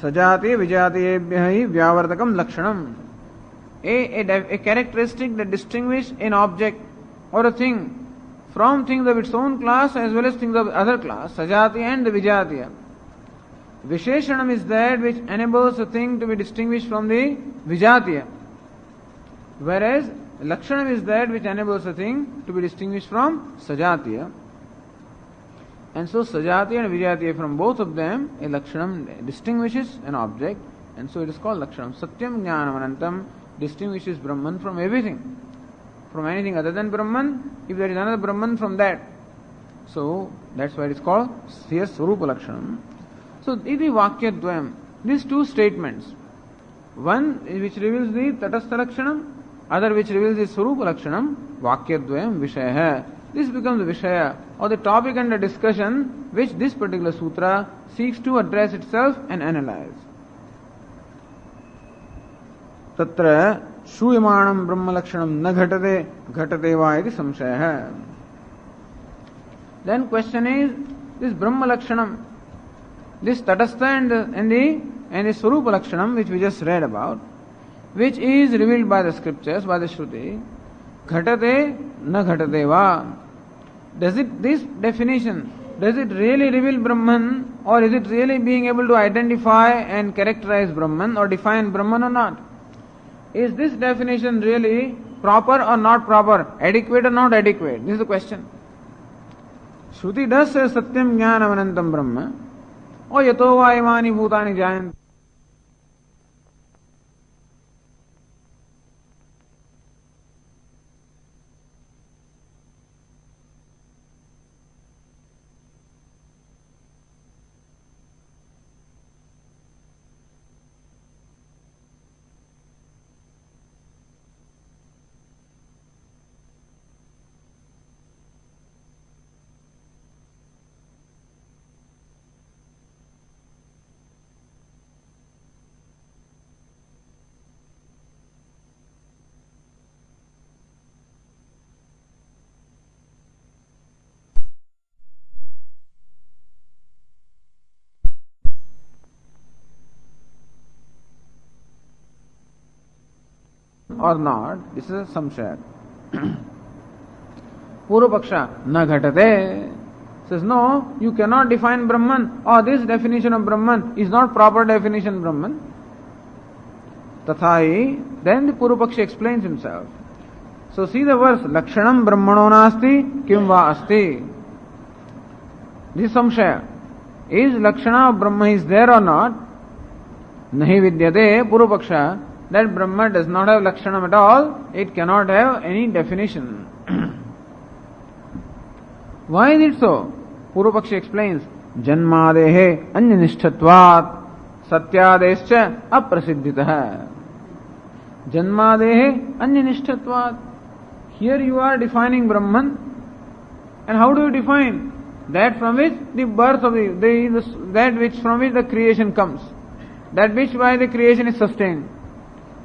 Sajati vijatiyebhyahi vyavartakam lakshanam. A characteristic that distinguishes an object or a thing from things of its own class as well as things of other class, Sajati and the Vijatiya. Visheshanam is that which enables a thing to be distinguished from the Vijatiya. Whereas Lakshanam is that which enables a thing to be distinguished from Sajatiya. And so Sajatiya and Vijatiya, from both of them, a Lakshanam distinguishes an object, and so it is called Lakshanam. Satyam Jnanam Anantam distinguishes Brahman from everything. From anything other than Brahman, if there is another Brahman from that. So that's why it is called here Swarupa Lakshanam. So iti Vakyadvayam, these two statements, one which reveals the Tatastha Lakshanam, other which reveals the Swarupa Lakshanam, Vakyadvayam Vishaya. This becomes the Vishaya or the topic under discussion which this particular sutra seeks to address itself and analyze. Tatra Shruyamanam Brahma Lakshanam na ghatate ghatate va iti samshaya. Then question is, this Brahma Lakshanam, this Tatastha and the Swarupa Lakshanam which we just read about, which is revealed by the scriptures, by the Shruti, ghatate na ghatate va. This definition, does it really reveal Brahman, or is it really being able to identify and characterize Brahman or define Brahman or not? Is this definition really proper or not proper, adequate or not adequate? This is the question. Shruti does say Satyam Jnanam Anantam Brahma, or Yato va imani bhutani jayanti. Or not, this is a samshaya. Purvapaksha na ghatate says no, you cannot define Brahman, or this definition of Brahman is not proper definition of Brahman. Tathai, then the Purvapaksha explains himself. So see the verse, Lakshanam Brahmano nasti kim va asti. This samshaya. Is Lakshana of Brahma is there or not? Nahi vidyate Purvapaksha. That Brahma does not have Lakshanam at all, it cannot have any definition. Why is it so? Purvapaksha explains, Janmadehe Anyanishtatvat Satyadescha Aprasiddhitah. Janmadehe Anyanishtatvat. Here you are defining Brahman, and how do you define? That from which the birth of that which from which the creation comes, that which by the creation is sustained.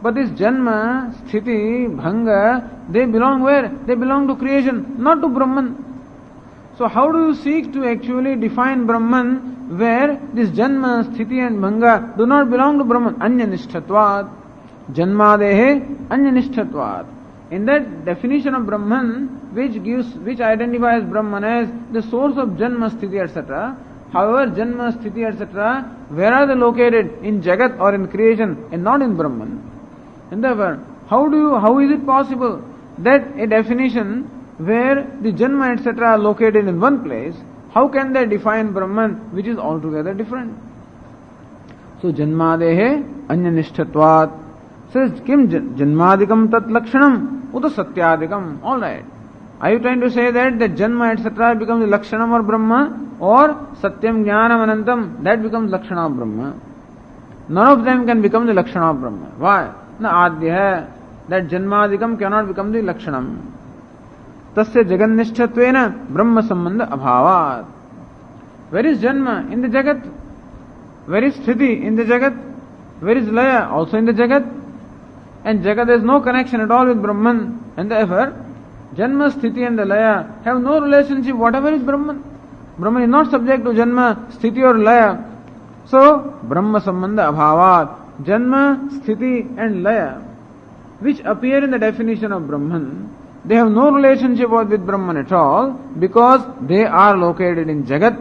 But this Janma, Sthiti, Bhanga, they belong where? They belong to creation, not to Brahman. So how do you seek to actually define Brahman where this Janma, Sthiti and Bhanga do not belong to Brahman? Anyanishtatvat. Janmadehe Anyanishtatvat. In that definition of Brahman, which identifies Brahman as the source of Janma, Sthiti, etc. However, Janma, Sthiti, etc., where are they located? In Jagat or in creation and not in Brahman. And therefore, how is it possible that a definition where the Janma etc. are located in one place, how can they define Brahman which is altogether different? So Janmadehe Anyanishtatvat says Kim Janmadikam Tat Lakshanam Uta Satyadikam. Alright. Are you trying to say that the Janma etc. becomes the Lakshanam or Brahma, or Satyam Jnanam Anantam that becomes Lakshana of Brahma? None of them can become the Lakshana of Brahma. Why? Na adhyah, that Janmadikam cannot become the Lakshanam. Tasya Jagannishtatvena Brahma Sambandha Abhavat. Where is Janma? In the Jagat. Where is Sthiti? In the Jagat. Where is Laya? Also in the Jagat. And Jagat has no connection at all with Brahman. And therefore, Janma, Sthiti and the Laya have no relationship whatever is Brahman. Brahman is not subject to Janma, Sthiti or Laya. So, Brahma Sambandha Abhavat, Janma, Sthiti and Laya, which appear in the definition of Brahman, they have no relationship with Brahman at all because they are located in Jagat.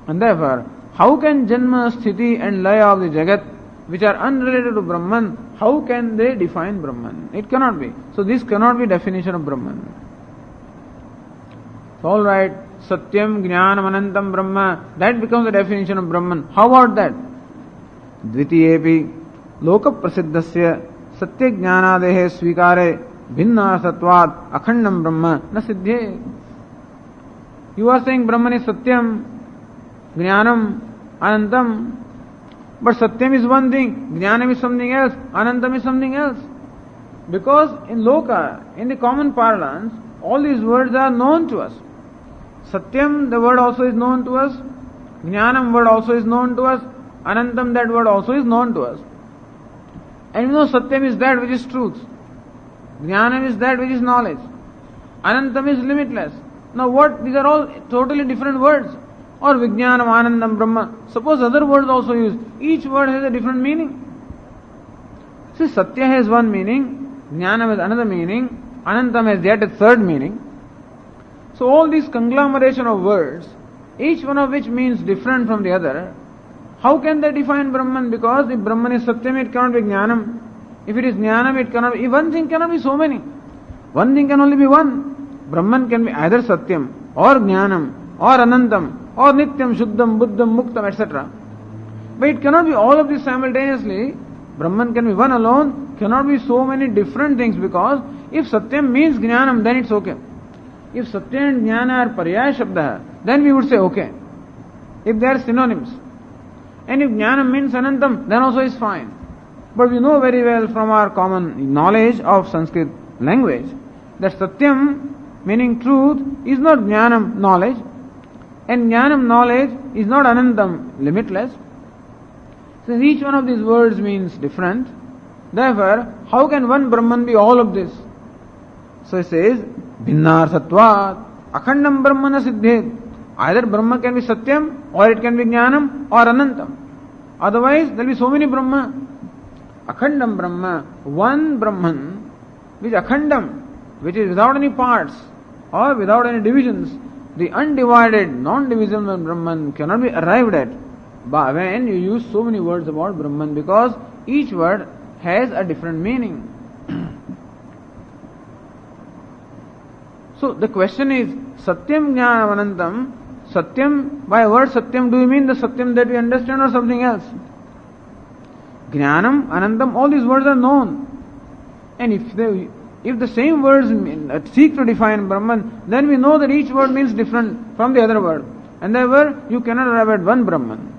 And therefore, how can Janma, Sthiti and Laya of the Jagat, which are unrelated to Brahman, how can they define Brahman? It cannot be. So this cannot be definition of Brahman. So alright, Satyam, Jnanam, Anantam, Brahma, that becomes the definition of Brahman. How about that? Dvitiyepi, Loka Prasiddhasya, Satya Jnanadehe Svikare, Bhinna Satvat, Akhandam Brahma, na Siddhe. You are saying Brahman is Satyam, Jnanam, Anantam, but Satyam is one thing, Jnanam is something else, Anantam is something else. Because in Loka, in the common parlance, all these words are known to us. Satyam, the word also is known to us. Jnanam word also is known to us. Anantam, that word also is known to us. And you know Satyam is that which is truth. Jnanam is that which is knowledge. Anantam is limitless. Now what? These are all totally different words. Or Vijnanam, Anandam, Brahma. Suppose other words also used. Each word has a different meaning. See, Satya has one meaning, Jnanam has another meaning, Anantam has yet a third meaning. So all these conglomeration of words, each one of which means different from the other, how can they define Brahman? Because if Brahman is Satyam, it cannot be Jnanam. If it is Jnanam, it cannot be... One thing cannot be so many. One thing can only be one. Brahman can be either Satyam, or Jnanam, or Anantam, or Nityam, Shuddham, Buddham, Muktam, etc. But it cannot be all of these simultaneously. Brahman can be one alone, cannot be so many different things, because if Satyam means Jnanam, then it's okay. If Satya and Jnana are Paryaya Shabda, then we would say okay. If they are synonyms. And if Jnanam means Anantam, then also is fine. But we know very well from our common knowledge of Sanskrit language that Satyam, meaning truth, is not Jnanam, knowledge, and Jnanam, knowledge, is not Anantam, limitless. Since each one of these words means different, therefore, how can one Brahman be all of this? So it says, Bhinnar Sattvat, Akhandam Brahmana Siddhet. Either Brahma can be Satyam, or it can be Jnanam, or Anantam. Otherwise, there will be so many Brahma. Akhandam Brahma, one Brahman, which Akhandam, which is without any parts, or without any divisions. The undivided, non-divisible Brahman cannot be arrived at when you use so many words about Brahman, because each word has a different meaning. So the question is, Satyam Jnanam Anantam, Satyam, by word Satyam, do you mean the Satyam that we understand or something else? Jnanam, Anantam, all these words are known. And if the same words seek to define Brahman, then we know that each word means different from the other word. And therefore, you cannot arrive at one Brahman.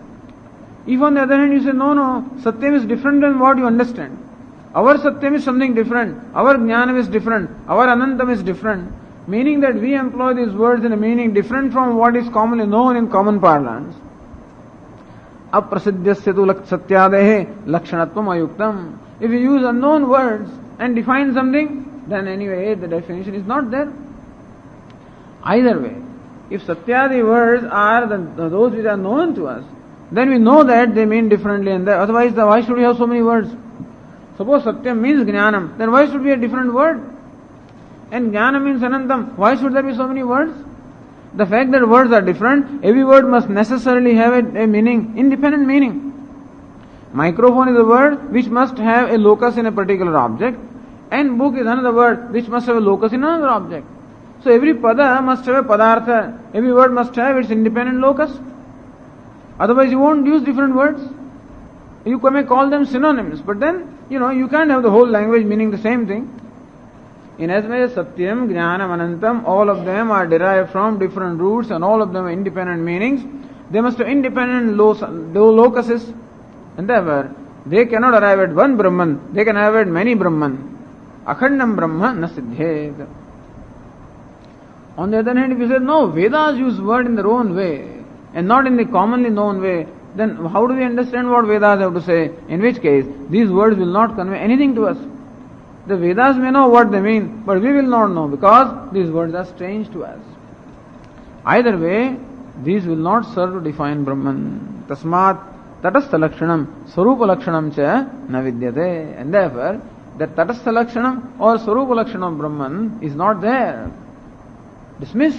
If on the other hand you say, no, Satyam is different than what you understand. Our Satyam is something different. Our Jnanam is different. Our Anantam is different. Meaning that we employ these words in a meaning different from what is commonly known in common parlance. Aprasiddhyasya tu satyadehe lakshanatvam ayuktam. If you use unknown words and define something, then anyway the definition is not there. Either way, if satyadi words are those which are known to us, then we know that they mean differently, and otherwise why should we have so many words? Suppose Satyam means Jnanam, then why should be a different word? And Jnana means Anantam, why should there be so many words? The fact that words are different, every word must necessarily have a meaning, independent meaning. Microphone is a word which must have a locus in a particular object, and book is another word which must have a locus in another object. So every pada must have a padartha, every word must have its independent locus. Otherwise you won't use different words. You may call them synonyms, but then, you can't have the whole language meaning the same thing. In as much as Satyam, Jnanam, Anantam, all of them are derived from different roots and all of them are independent meanings, they must have independent locuses, and therefore they cannot arrive at one Brahman, they can arrive at many Brahman. Akhandam Brahma na siddhet. On the other hand, if you say, no, Vedas use word in their own way and not in the commonly known way, then how do we understand what Vedas have to say? In which case, these words will not convey anything to us. The Vedas may know what they mean, but we will not know because these words are strange to us. Either way, these will not serve to define Brahman. Tasmat tatastha lakshanam swarupa lakshanam cha na vidyate. And therefore, the tatastha lakshanam or swarupa lakshanam of Brahman is not there. Dismiss.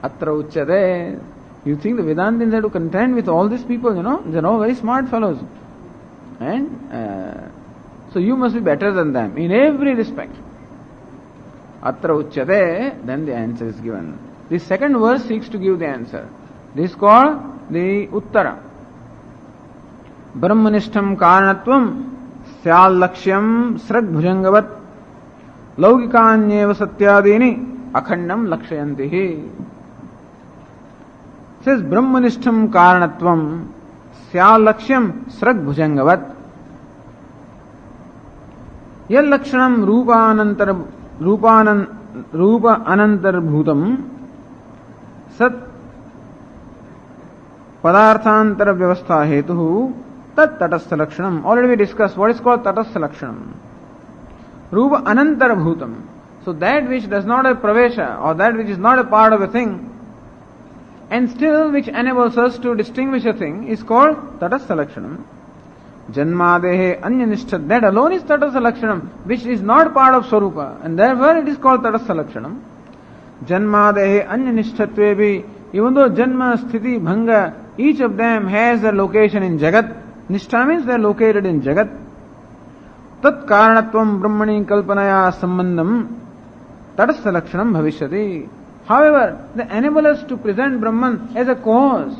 Atra uchyate. You think the Vedantins have to contend with all these people, they're all very smart fellows. And so you must be better than them in every respect. Atra uchyate, then the answer is given. The second verse seeks to give the answer. This is called the Uttara. Brahmanishtam karanatvam syal lakshyam srag bhujangavat laukikanyeva satyadini akhandam lakshayantihi. Says Brahmanishtam karanatvam syal lakshyam srag bhujangavat yal lakshanam rupa anantar bhutam sat padarthantara vyavastha hetuhu tat tatastha lakshanam. Already we discussed what is called tatastha lakshanam. Rupa anantara bhutam. So that which does not have pravesha or that which is not a part of a thing and still which enables us to distinguish a thing is called tatastha lakshanam. Janmadehe anyanishta, that alone is tatastha lakshanam, which is not part of swarupa, and therefore it is called tatastha lakshanam. Janmadehe anyanishtatvebi, even though janma, sthiti, bhanga, each of them has their location in jagat. Nishtha means they are located in jagat. Tat karanatvam brahmani kalpanaya sambandham tatastha lakshanam bhavishyati. However, they enable us to present Brahman as a cause.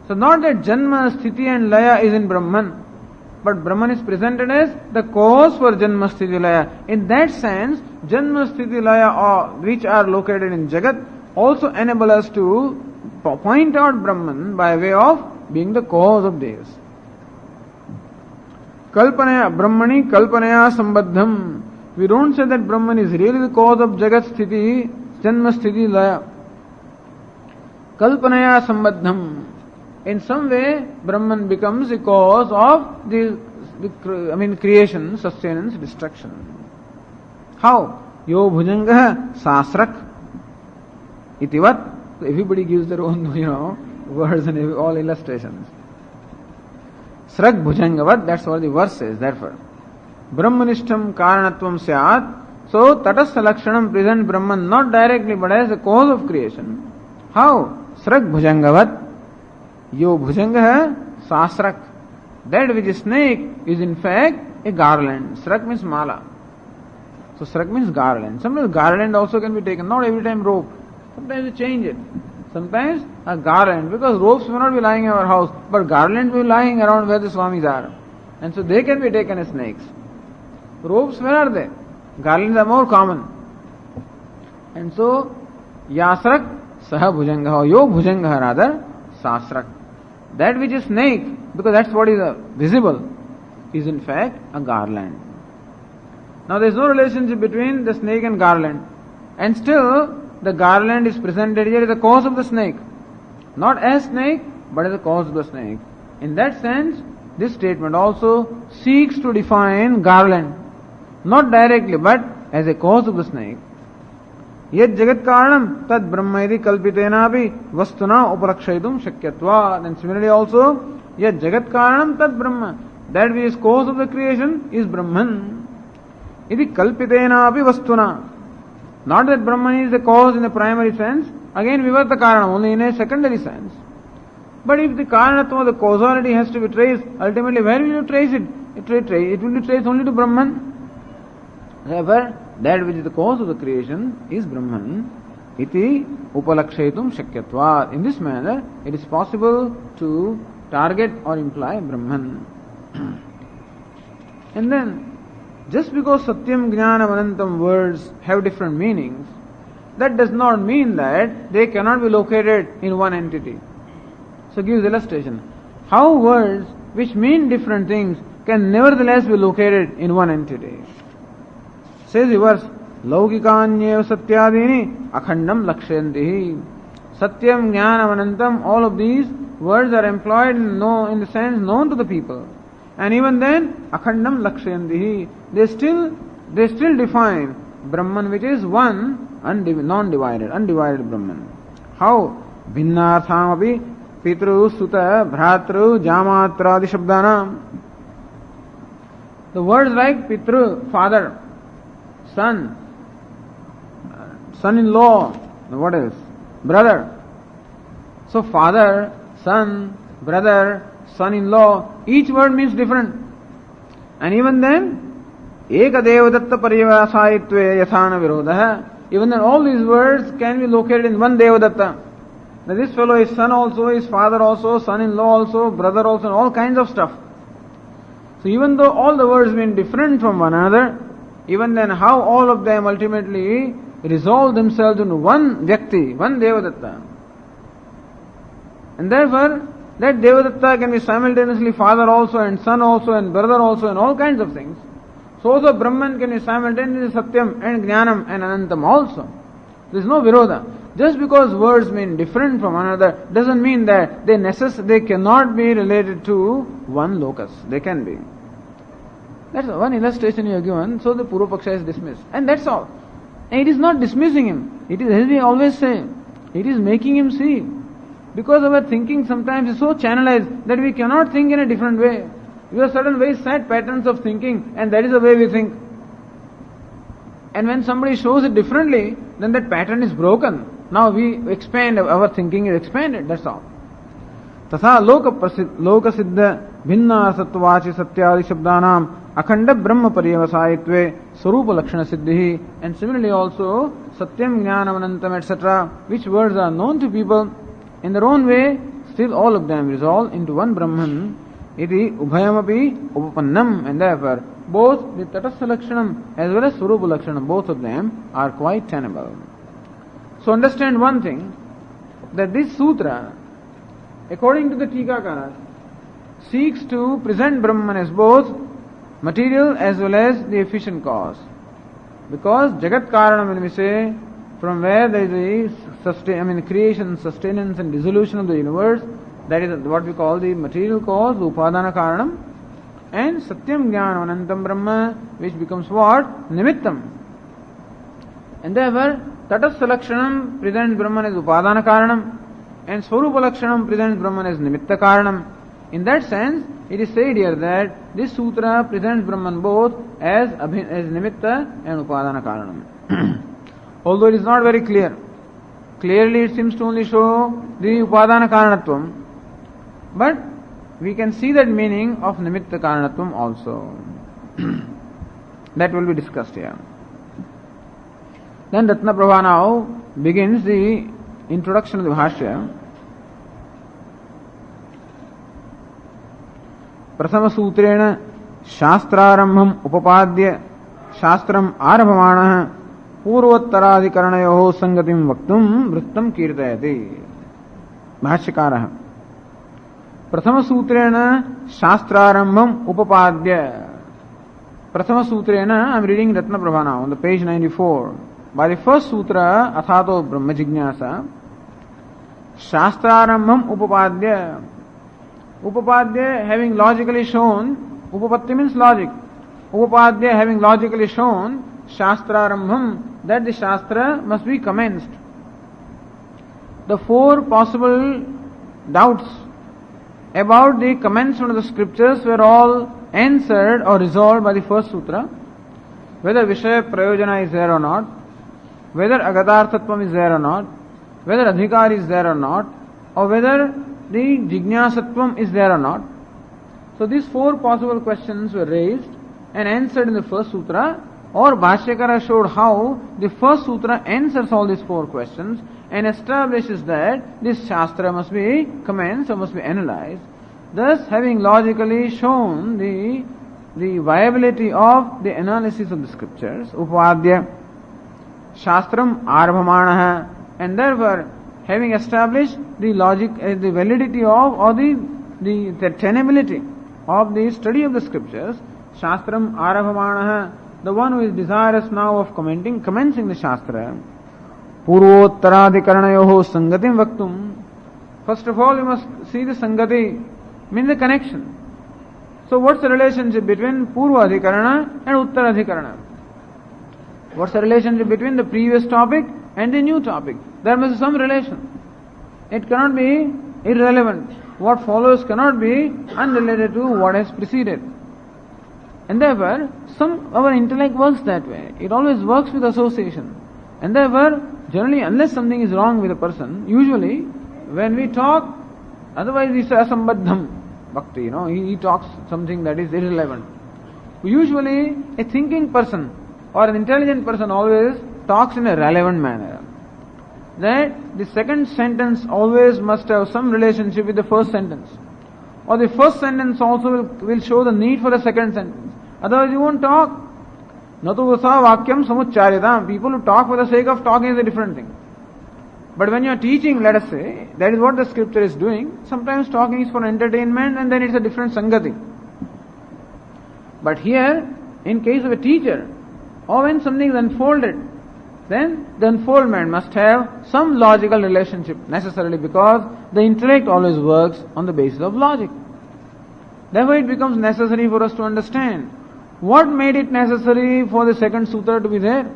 So not that Janma, Sthiti and Laya is in Brahman, but Brahman is presented as the cause for Janma, Sthiti, Laya. In that sense, Janma, Sthiti, Laya, which are located in Jagat, also enable us to point out Brahman by way of being the cause of these. Kalpanaya, Brahmani Kalpanaya Sambadham. We don't say that Brahman is really the cause of Jagat, Sthiti, Janma, Sthiti, Laya. Kalpanaya Sambadham. In some way, Brahman becomes the cause of the creation, sustenance, destruction. How? Yo bhujanga sasrak itivat. So everybody gives their own, words and all illustrations. Srag bhujangavat, that's what the verse says. Therefore, Brahmanishtam karanatvam syat. So, tatastha lakshanam present Brahman not directly but as a cause of creation. How? Srag bhujangavat. Yo bhujanga hai sasrak. That which is snake is in fact a garland. Srak means mala. So srak means garland. Sometimes garland also can be taken, not every time rope. Sometimes we change it. Sometimes a garland, because ropes may not be lying in our house, but garlands will be lying around where the Swamis are. And so they can be taken as snakes. Ropes, where are they? Garlands are more common. And so, yasrak saha bhujanga, or yo bhujanga rather, sasrak. That which is snake, because that's what is visible, is in fact a garland. Now there is no relationship between the snake and garland. And still, the garland is presented here as the cause of the snake. Not as snake, but as the cause of the snake. In that sense, this statement also seeks to define garland. Not directly, but as a cause of the snake. Yet jagat karanam tad brahmaidi kalpitenapi vastuna upalakshaitum shakyatva. And similarly also, yet jagat karanam tad brahma. That which is cause of the creation is Brahman. Iti kalpitenapi vastuna. Not that Brahman is the cause in the primary sense. Again, vivarta karanam, only in a secondary sense. But if the karanatva, the causality has to be traced, ultimately where will you trace it? It will be traced only to Brahman. Therefore, that which is the cause of the creation is Brahman. Iti upalakshaitum shakyatvat. In this manner, it is possible to target or imply Brahman. And then, just because Satyam, Jnanam, Anantam words have different meanings, that does not mean that they cannot be located in one entity. So gives illustration. How words which mean different things can nevertheless be located in one entity. Says the verse, Laukikanyeva satyadini akhandam lakshayantihi. Satyam, Jnanam, Anantam, all of these words are employed in the sense known to the people. And even then, akhandam lakshayantihi, they still define Brahman, which is one, non-divided, undivided Brahman. How? Bhinnartham api pitru, suta, bhratru, jamatradi shabdanam. The words like pitru, father, son, son-in-law, what else? Brother. So father, son, brother, son-in-law, each word means different. And even then, eka devadatta parivasayitve yathana virodha. Even then all these words can be located in one devadatta. Now this fellow is son also, is father also, son-in-law also, brother also, and all kinds of stuff. So even though all the words mean different from one another, even then how all of them ultimately resolve themselves into one Vyakti, one Devadatta. And therefore, that Devadatta can be simultaneously father also and son also and brother also and all kinds of things. So also Brahman can be simultaneously Satyam and Jnanam and Anantam also. There is no Virodha. Just because words mean different from one another doesn't mean that they cannot be related to one locus. They can be. That's one illustration you have given, so the Purva Paksha is dismissed. And that's all. And it is not dismissing him. It is, as we always say, it is making him see. Because our thinking sometimes is so channelized that we cannot think in a different way. We have certain very set patterns of thinking, and that is the way we think. And when somebody shows it differently, then that pattern is broken. Now we expand, our thinking is expanded, that's all. Tatha loka siddha bhinna sattvachi satyadi shabdanam akhanda brahma pariyavasayitve sarupa lakshana siddhi. And similarly also satyam jnanam anantam etc., which words are known to people in their own way, still all of them resolve into one Brahman. Iti ubhayamapi upapannam. And therefore both the tatastha lakshanam as well as sarupa lakshanam, both of them are quite tenable. So understand one thing, that this sutra, according to the Tikakara, seeks to present Brahman as both material as well as the efficient cause. Because Jagat Karanam, when we say, from where there is the creation, sustenance and dissolution of the universe, that is what we call the material cause, Upadana Karanam, and Satyam Jnanam Anantam Brahma, which becomes what? Nimittam. And therefore, Tatastha Lakshanam presents Brahman as Upadana Karanam, and Swarupa Lakshanam presents Brahman as Nimitta Karanam. In that sense, it is said here that this sutra presents Brahman both as Nimitta and Upadana Karanam. Although it is not very clear. Clearly it seems to only show the Upadana Karanatvam, but we can see that meaning of Nimitta Karanatvam also. That will be discussed here. Then Ratna Prabha now begins the introduction of the Bhashya. Prathama Sutrena Shastrarambham Upapadya Shastram Arabhamana Purvattaradikaranayoho Sangatim Vaktum Vrittam Kirtayati. Bhashyakara. Prathama Sutrena Shastrarambham Upapadya. Prathama Sutrena, I am reading Ratna Prabha now on the page 94. By the first sutra, Athato Brahma Jignasa, Shastrarambham Upapadya. Upapadya having logically shown, Upapatti means logic. Upapadya having logically shown, Shastrarambham, that the Shastra must be commenced. The four possible doubts about the commencement of the scriptures were all answered or resolved by the first sutra. Whether Vishaya Prayojana is there or not, whether Agadarthatvam is there or not, whether Adhikar is there or not, or whether the Jignasatvam is there or not. So these four possible questions were raised and answered in the first sutra, or Bhashyakara showed how the first sutra answers all these four questions and establishes that this Shastra must be commenced or must be analyzed. Thus, having logically shown the viability of the analysis of the scriptures, Upadya, Shastram Arabhamanaha, and therefore having established the logic, the validity of, or the tenability of the study of the scriptures, Shastram Arabhamanaha, the one who is desirous now of commencing the Shastra, Purvottaradikaranayoho Sangatim Vaktum, First of all, you must see the Sangati, means the connection. So what's the relationship between Purva Adhikarana and Uttara Adhikarana? What's the relationship between the previous topic and the new topic? There must be some relation. It cannot be irrelevant. What follows cannot be unrelated to what has preceded. And therefore, our intellect works that way. It always works with association. And therefore, generally, unless something is wrong with a person, usually, when we talk, otherwise we say asambadham bhakti, he talks something that is irrelevant. Usually, a thinking person or an intelligent person always talks in a relevant manner. That the second sentence always must have some relationship with the first sentence. Or the first sentence also will show the need for the second sentence. Otherwise you won't talk. Natu vasa vakyam samuccharyata. People who talk for the sake of talking is a different thing. But when you are teaching, let us say, that is what the scripture is doing. Sometimes talking is for entertainment and then it's a different sangati. But here, in case of a teacher, or when something is unfolded, then the unfoldment must have some logical relationship necessarily, because the intellect always works on the basis of logic. Therefore it becomes necessary for us to understand what made it necessary for the second sutra to be there,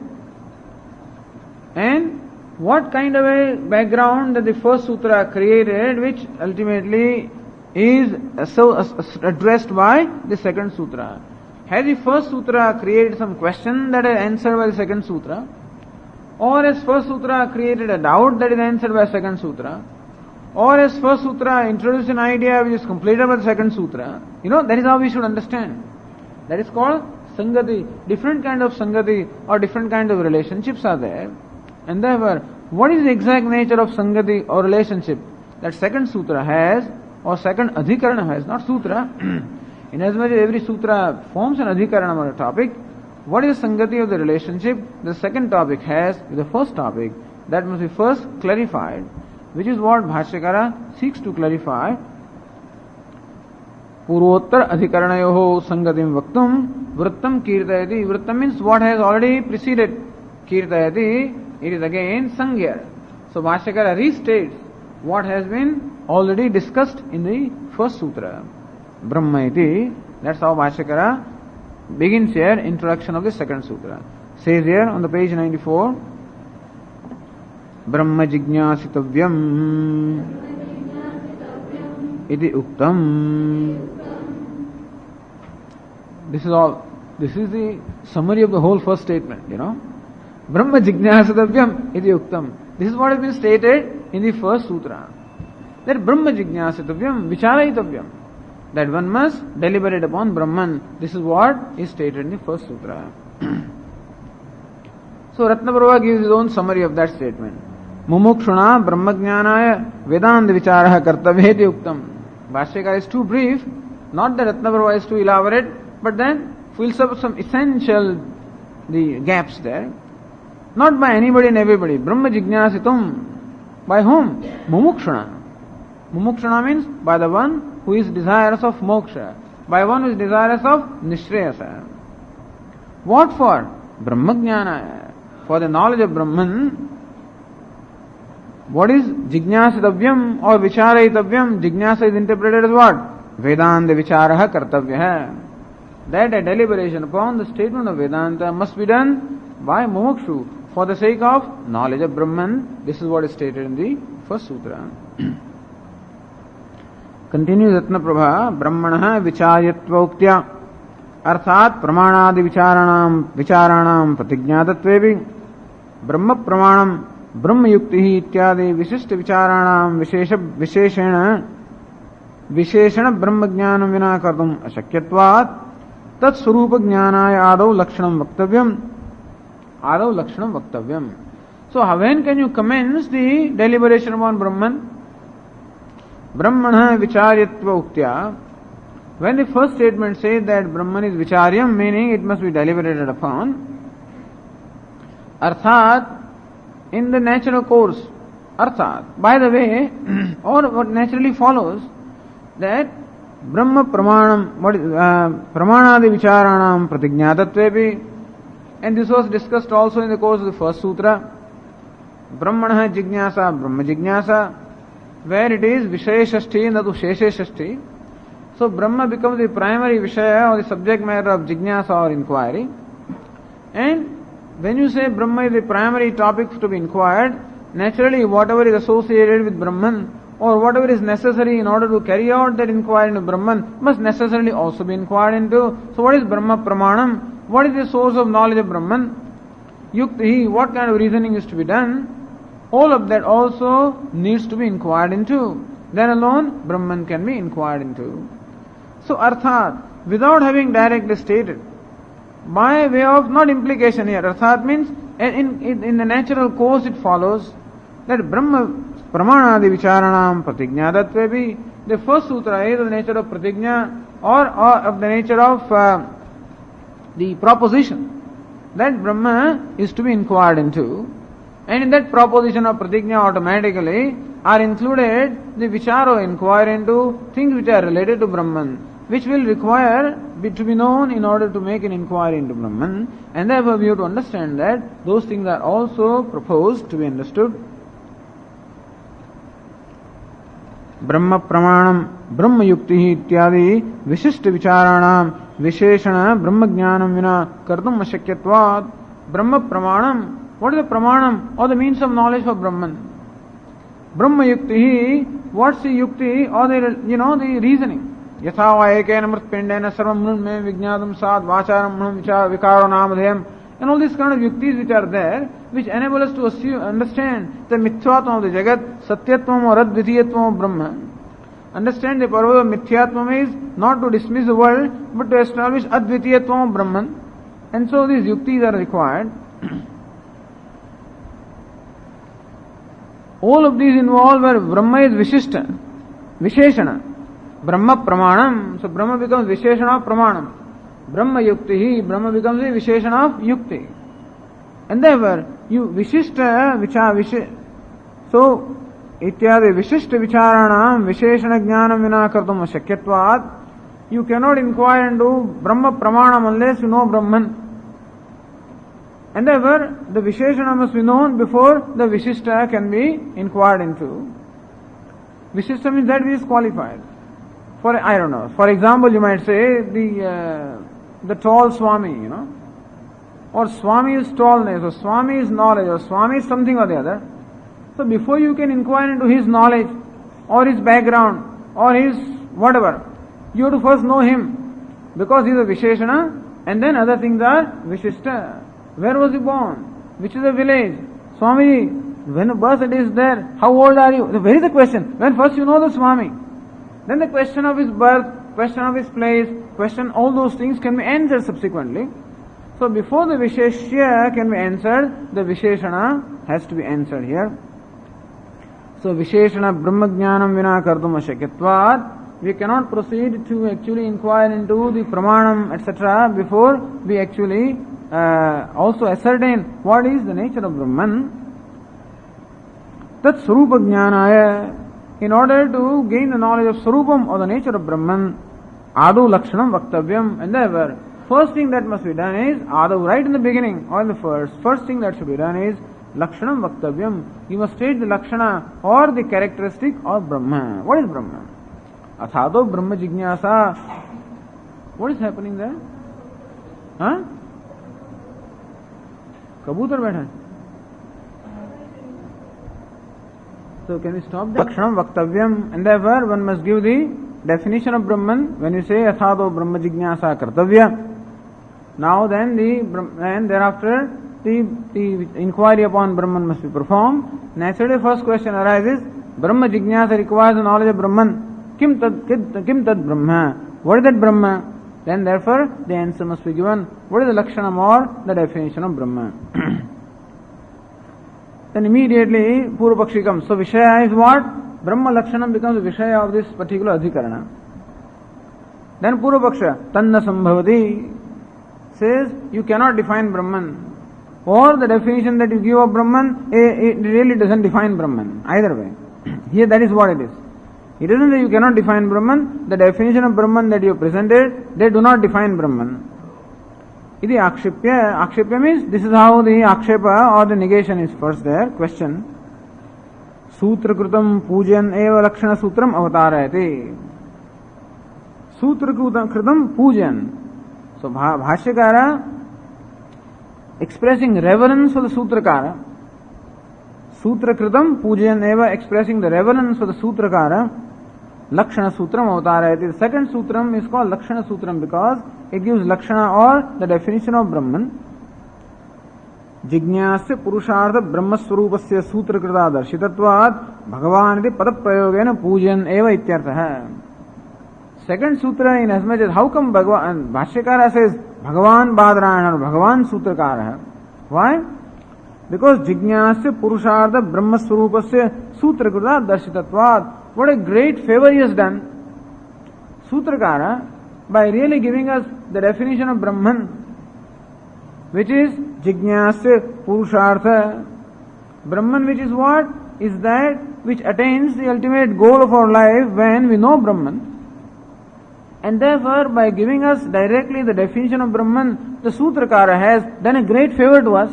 and what kind of a background that the first sutra created, which ultimately is addressed by the second sutra. Has the first sutra created some question that is answered by the second sutra? Or has first sutra created a doubt that is answered by second sutra? Or has first sutra introduced an idea which is completed by the second sutra? That is how we should understand. That is called sangati. Different kind of sangati or different kind of relationships are there. And therefore, what is the exact nature of sangati or relationship that second sutra has, or second adhikarana has, not sutra. Inasmuch as every sutra forms an adhikarana on a topic, what is the sangati of the relationship the second topic has with the first topic? That must be first clarified, which is what Bhashyakara seeks to clarify. Purvottar adhikaranayoho sangatim vaktum vrittam kirtayati. Vrittam means what has already preceded. Kirtayati, it is again sung here. So Bhashyakara restates what has been already discussed in the first sutra. Brahma iti, that's how Bhashyakara begins here, introduction of the second sutra. Says here on the page 94, Brahma jignasitavyam iti uktam. This is the summary of the whole first statement, Brahma jignasitavyam iti uktam. This is what has been stated in the first sutra. That Brahma jignasitavyam vicharayitavyam. That one must deliberate upon Brahman. This is what is stated in the first sutra. So Ratnaprabha gives his own summary of that statement. Mumukshuna brahmajnanaya vedanta vicharaha kartavyeti uktam. Bhashyakara is too brief, not that Ratnaprabha is too elaborate, but then fills up some essential the gaps there. Not by anybody and everybody. Brahma jignasitum. By whom? Mumukshuna. Mumukshuna means by the one who is desirous of moksha, by one who is desirous of nishreyasa. What for? Brahmajnana. For the knowledge of Brahman. What is jignasitavyam or vicharayitavyam? Jignasa is interpreted as what? Vedanta vicharaha kartavyaha. That a deliberation upon the statement of Vedanta must be done by mumukshu for the sake of knowledge of Brahman. This is what is stated in the first sutra. Continues Ratnaprabha, Brahmana vicharyatva अर्थात प्रमाणादि विचाराणाम प्रतिज्ञातत्वेपि ब्रह्म प्रमाणम ब्रह्म युक्ति ही इत्यादि विशिष्ट विचाराणाम विशेषण ब्रह्म ज्ञान विना कर्तुम अशक्यत्वात् तत्स्वरूप ज्ञानाय आदौ लक्षणम वक्तव्यम. So when can you commence the deliberation upon Brahman? Brahmana vicharyatva uktya. When the first statement says that Brahman is vicharyam, meaning it must be deliberated upon, arthat, in the natural course, arthat, by the way, or what naturally follows, that Brahma pramanam, pramanadi vicharanam pratignatatvepi, and this was discussed also in the course of the first sutra. Brahmana jignasa, Brahma jignasa, where it is Vishaya Shashti, Nadu Sheshe Shashti. So Brahma becomes the primary Vishaya or the subject matter of Jignasa or inquiry. And when you say Brahma is the primary topic to be inquired, naturally whatever is associated with Brahman or whatever is necessary in order to carry out that inquiry into Brahman must necessarily also be inquired into. So what is Brahma Pramanam? What is the source of knowledge of Brahman? Yukti, what kind of reasoning is to be done? All of that also needs to be inquired into. Then alone Brahman can be inquired into. So Arthat, without having directly stated, by way of not implication here, Arthat means in the natural course it follows that Brahma Pramanadi Vicharanam Pratignadatvebi, the first sutra is of the nature of Pratigna or of the nature of the proposition that Brahma is to be inquired into. And in that proposition of Pratigna automatically are included the Vicharo, inquiry into things which are related to Brahman, which will require to be known in order to make an inquiry into Brahman. And therefore we have to understand that those things are also proposed to be understood. Brahma Pramanam, Brahma Yukti ityadi Vishishta Vicharanam Visheshana Brahma Jnanam Vina Kartum Ashakyatvat. Brahma Pramanam, what is the Pramanam or the means of knowledge for Brahman? Brahma Yukti, what's the Yukti or the reasoning? Yatha va ekena mritpindena sarvam mrunme vijnadam sad vacharam mrun vikaro namadhyam. And all these kind of yuktis which are there, which enable us to understand the mithyatvam of the Jagat, satyatvam or advitiyatvam of Brahma. Understand the purpose of mithyatvam is not to dismiss the world, but to establish advitiyatvam of Brahman. And so these yuktis are required. All of these involve where Brahma is Vishishta, Visheshana. Brahma Pramanam, so Brahma becomes Visheshana of Pramanam. Brahma Yukti, Brahma becomes a Visheshana of Yukti. And therefore, you Vishishta Vicha, so Ityadi Vishishta Vicharanam Visheshana Jnanam Vina Kartum Ashakyatvat. You cannot inquire into Brahma Pramanam unless you know Brahman. And therefore, the Visheshana must be known before the Vishishta can be inquired into. Vishishta means that which is qualified. For example, you might say the tall Swami, or Swami is tallness, or Swami is knowledge, or Swami is something or the other. So before you can inquire into his knowledge, or his background, or his whatever, you have to first know him, because he is a Visheshana, and then other things are Vishishta. Where was he born? Which is the village? Swami, when a birth is there, how old are you? Where is the question? When first you know the Swami, then the question of his birth, question of his place, question, all those things can be answered subsequently. So before the Visheshya can be answered, the Visheshana has to be answered here. So Visheshana Brahma Jnanam Vina Kartum Ashakyatvat. We cannot proceed to actually inquire into the Pramanam etc. before we actually also ascertain what is the nature of Brahman. Tat Sarupa Jnanaya. In order to gain the knowledge of Sarupam or the nature of Brahman, Adu Lakshanam Vaktavyam. And therefore, first thing that must be done is, Adu, right in the beginning or in the first thing that should be done is Lakshanam Vaktavyam. You must state the Lakshana or the characteristic of Brahma. What is Brahma? Athado Brahma Jignasa. What is happening there? Huh? Kabutar baitha hai. So can we stop that? Lakshanam Vaktavyam. And therefore one must give the definition of Brahman when you say Athado Brahma Jignasa Kartavya. Now then thereafter the inquiry upon Brahman must be performed. Naturally first question arises, Brahma Jignasa requires the knowledge of Brahman. Kim tad Brahma? What is that Brahma? Then therefore the answer must be given. What is the Lakshanam or the definition of Brahma? Then immediately Purvapakshi comes. So Vishaya is what? Brahma Lakshanam becomes the Vishaya of this particular Adhikarana. Then Purvapaksha, Tanna Sambhavati, says you cannot define Brahman. Or the definition that you give of Brahman, it really doesn't define Brahman. Either way. Here that is what it is. It isn't that you cannot define Brahman. The definition of Brahman that you presented, they do not define Brahman. Iti akshipya. Akshipya means this is how the akshepa or the negation is first there. Question. सूत्र कृतम पूजन एव लक्षण सूत्रम अवतारयति. Sutra kritam pujan. So Bhashyakara expressing reverence for the Sutrakara. Sutra kritam pujan eva expressing the reverence for the Sutrakara. Lakshana Sutram Avatarayati. The second Sutram is called Lakshana Sutram because it gives Lakshana or the definition of Brahman. Jignasya Purushartha Brahmaswarupasya Sutrakrita Darshitatvat Bhagavaniti Padaprayogena Pujan eva ityartha. Second sutra, in as much as how come Bhagavan, Bhashyakara says Bhagavan Badrayana or Bhagavan Sutrakara. Why? Because Jignasya Purushartha Brahmaswarupasya Sutrakrita Darshitatvat. What a great favor he has done. Sutrakara, by really giving us the definition of Brahman, which is Jignasya Purushartha. Brahman, which is what? Is that which attains the ultimate goal of our life when we know Brahman. And therefore, by giving us directly the definition of Brahman, the Sutrakara has done a great favor to us.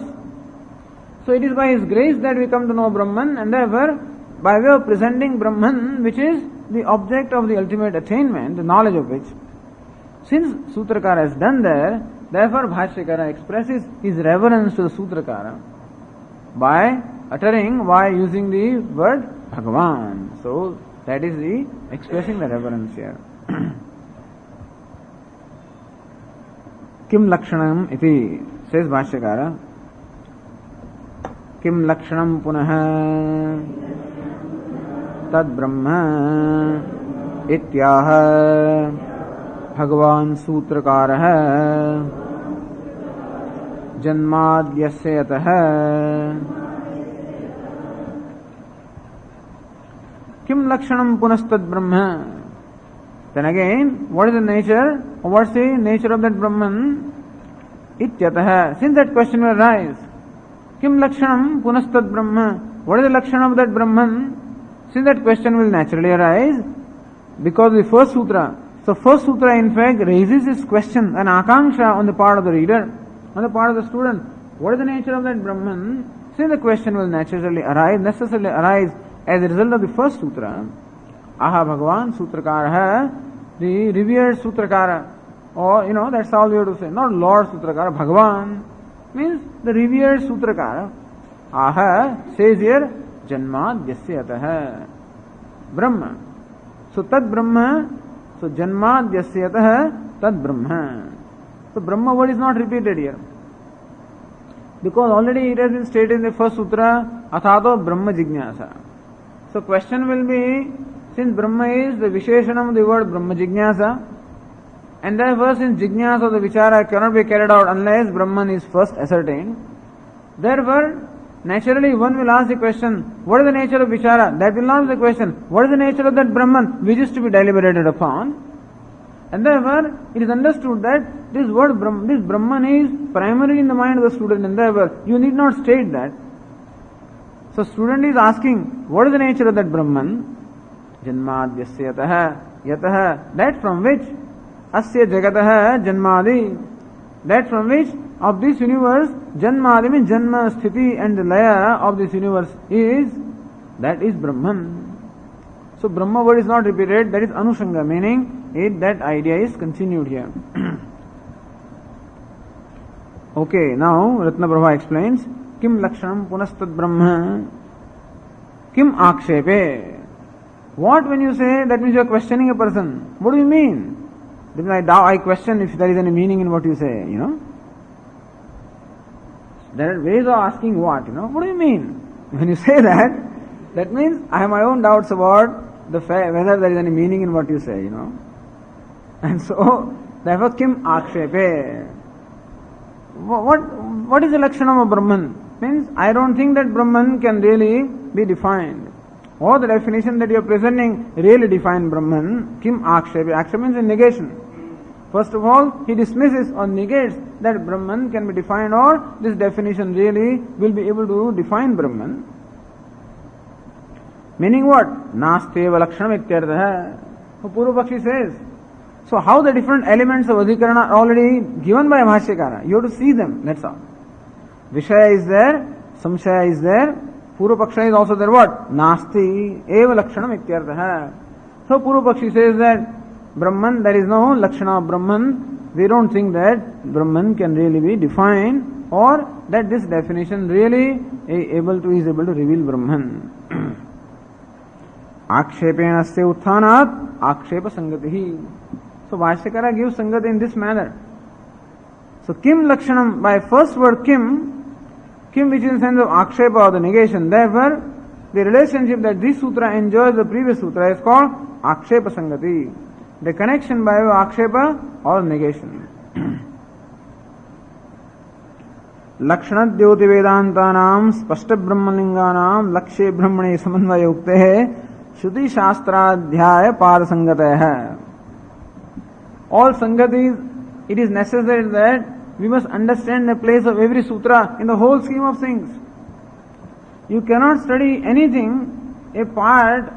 So it is by his grace that we come to know Brahman, and therefore, by way of presenting Brahman, which is the object of the ultimate attainment, the knowledge of which, since Sutrakara has done there, therefore Bhashyakara expresses his reverence to the Sutrakara by using the word Bhagavan. So that is the expressing the reverence here. Kim Lakshanam iti, says Bhashyakara. Kim Lakshanam punaha tad Brahma ityaha Bhagavan Sutrakaraha Janmadyasya yataha. Kim Lakshanam punastad Brahma. Then again, what is the nature? Or what's the nature of that Brahman? Ityataha. Since that question will arise, Kim Lakshanam punastad Brahma. What is the Lakshana of that Brahman? Since that question will naturally arise, because the first sutra. So first sutra in fact raises this question, an akanksha on the part of the reader, on the part of the student. What is the nature of that Brahman? Since the question will necessarily arise as a result of the first sutra. Aha Bhagavan Sutrakara, the revered Sutrakara, or that's all we have to say. Not Lord Sutrakara, Bhagavan means the revered Sutrakara. Aha says here Janmadyasya yataha Brahma. So Tad Brahma, so Janmadyasya yataha Tad Brahma. So Brahma word is not repeated here, because already it has been stated in the first sutra, Athato Brahma Jignasa. So question will be, since Brahma is the Visheshanam of the word Brahma Jignasa, and therefore since Jignasa of the Vichara cannot be carried out unless Brahman is first ascertained, therefore naturally one will ask the question, what is the nature of Vichara? That will not be the question. What is the nature of that Brahman which is to be deliberated upon? And therefore it is understood that this word this Brahman is primary in the mind of the student, and therefore you need not state that. So student is asking, what is the nature of that Brahman? Janmadyasya yataha, that from which asya jagataha janmadi, that from which of this universe, janmadi means janma, sthiti and the laya of this universe is, that is Brahman. So Brahma word is not repeated, that is anushanga, meaning that idea is continued here. Okay, now Ratna Prabha explains, Kim Lakshanam punastad Brahma, Kim Akshepe. What when you say, that means you are questioning a person. What do you mean? Then I question if there is any meaning in what you say, There are ways of asking what, What do you mean? When you say that means I have my own doubts about the whether there is any meaning in what you say, And so, therefore, Kim Akshepe. What is the Lakshanam of Brahman? Means, I don't think that Brahman can really be defined. Or the definition that you are presenting really define Brahman. Kim Akshepe. Akshepe means in negation. First of all, he dismisses or negates that Brahman can be defined, or this definition really will be able to define Brahman. Meaning what? Nasteva Lakshanam ityartha. So Purva Pakshi says. So how the different elements of Adhikarana are already given by Bhashyakara. You have to see them, that's all. Vishaya is there, Samshaya is there, Purva Paksha is also there what? Nasti eva lakshanam ityartha. So Purva Pakshi says that Brahman, there is no lakshana of Brahman. We don't think that Brahman can really be defined or that this definition really is able to reveal Brahman. Akshepena asya uttanat akshepa sangatihi. So Bhashyakara gives sangati in this manner. So kim lakshanam, by first word kim which is in the sense of akshepa or the negation, therefore the relationship that this sutra enjoys the previous sutra is called akshepa sangati. The connection by akshepa or negation. Lakshana Jyoti Vedantanam Spashta Brahmalinganam Lakshe Brahmane Samanvaya Ukte Shruti Shastradhyaya Pada Sangataya. All Sangatis, it is necessary that we must understand the place of every sutra in the whole scheme of things. You cannot study anything, a part,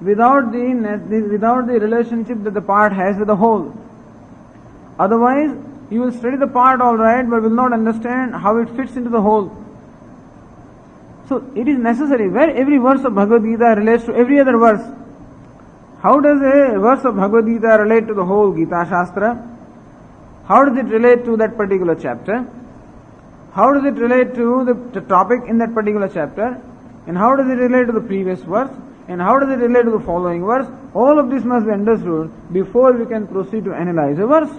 without the relationship that the part has with the whole. Otherwise, you will study the part all right, but will not understand how it fits into the whole. So it is necessary where every verse of Bhagavad Gita relates to every other verse. How does a verse of Bhagavad Gita relate to the whole Gita Shastra? How does it relate to that particular chapter? How does it relate to the topic in that particular chapter? And how does it relate to the previous verse? And how does it relate to the following verse? All of this must be understood before we can proceed to analyze a verse.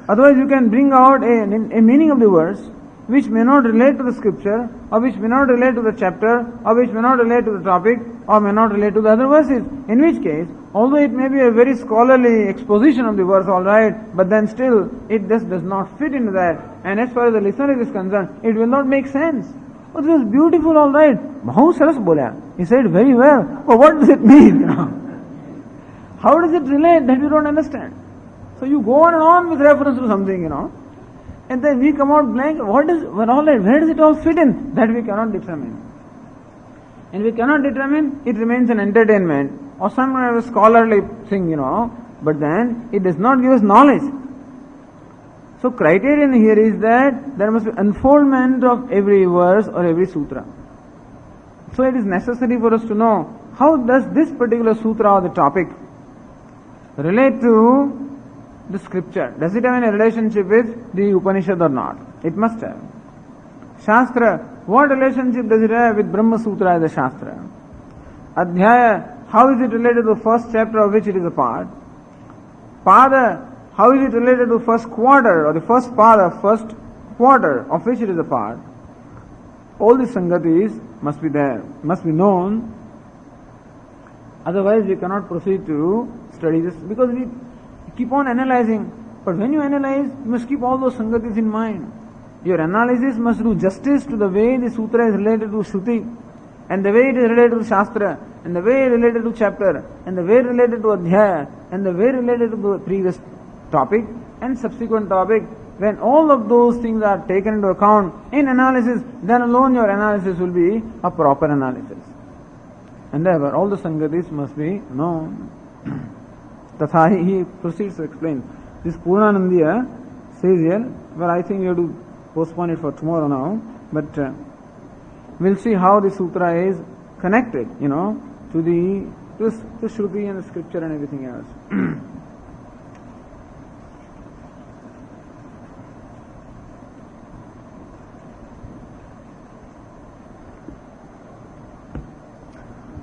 Otherwise you can bring out a meaning of the verse which may not relate to the scripture, or which may not relate to the chapter, or which may not relate to the topic, or may not relate to the other verses. In which case, although it may be a very scholarly exposition of the verse, alright, but then still it just does not fit into that. And as far as the listener is concerned, it will not make sense. Oh, this was beautiful, alright. Bahut saras bolya. He said very well. But what does it mean? How does it relate? That we don't understand. So you go on and on with reference to something, and then we come out blank. Where does it all fit in? That we cannot determine. And we cannot determine, it remains an entertainment or some kind of a scholarly thing, but then it does not give us knowledge. So criterion here is that there must be unfoldment of every verse or every sutra. So it is necessary for us to know how does this particular sutra or the topic relate to the scripture. Does it have any relationship with the Upanishad or not? It must have. Shastra, what relationship does it have with Brahma Sutra as a Shastra? Adhyaya, how is it related to the first chapter of which it is a part? Pada, how is it related to the first quarter or the first pada, first quarter of which it is a part? All these sangatis must be there, must be known. Otherwise we cannot proceed to study this, because we keep on analyzing. But when you analyze, you must keep all those sangatis in mind. Your analysis must do justice to the way the sutra is related to Shruti, and the way it is related to Shastra, and the way it is related to chapter, and the way related to Adhyaya, and the way related to the previous topic and subsequent topic. When all of those things are taken into account in analysis, then alone your analysis will be a proper analysis. And therefore all the sangatis must be known. Tatha he proceeds to explain. This Purnanandiya says here, well, I think we have to postpone it for tomorrow now, but we'll see how the sutra is connected, to the Shruti and the scripture and everything else.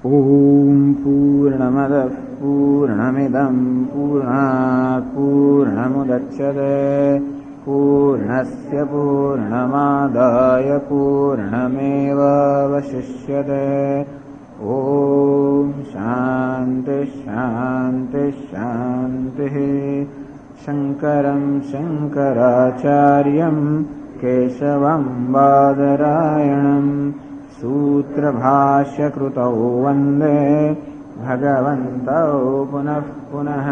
Om Purnamada Purnamidam Purnat Purnamudachyate Purnasya Purnamadaya Purnameva Vashishyate. Om Shanti Shanti Shanti. Shankaram Shankaracharyam Keshavam Badarayanam Sutra Bhashya Krutau Vande Bhagavantau Punah Punah.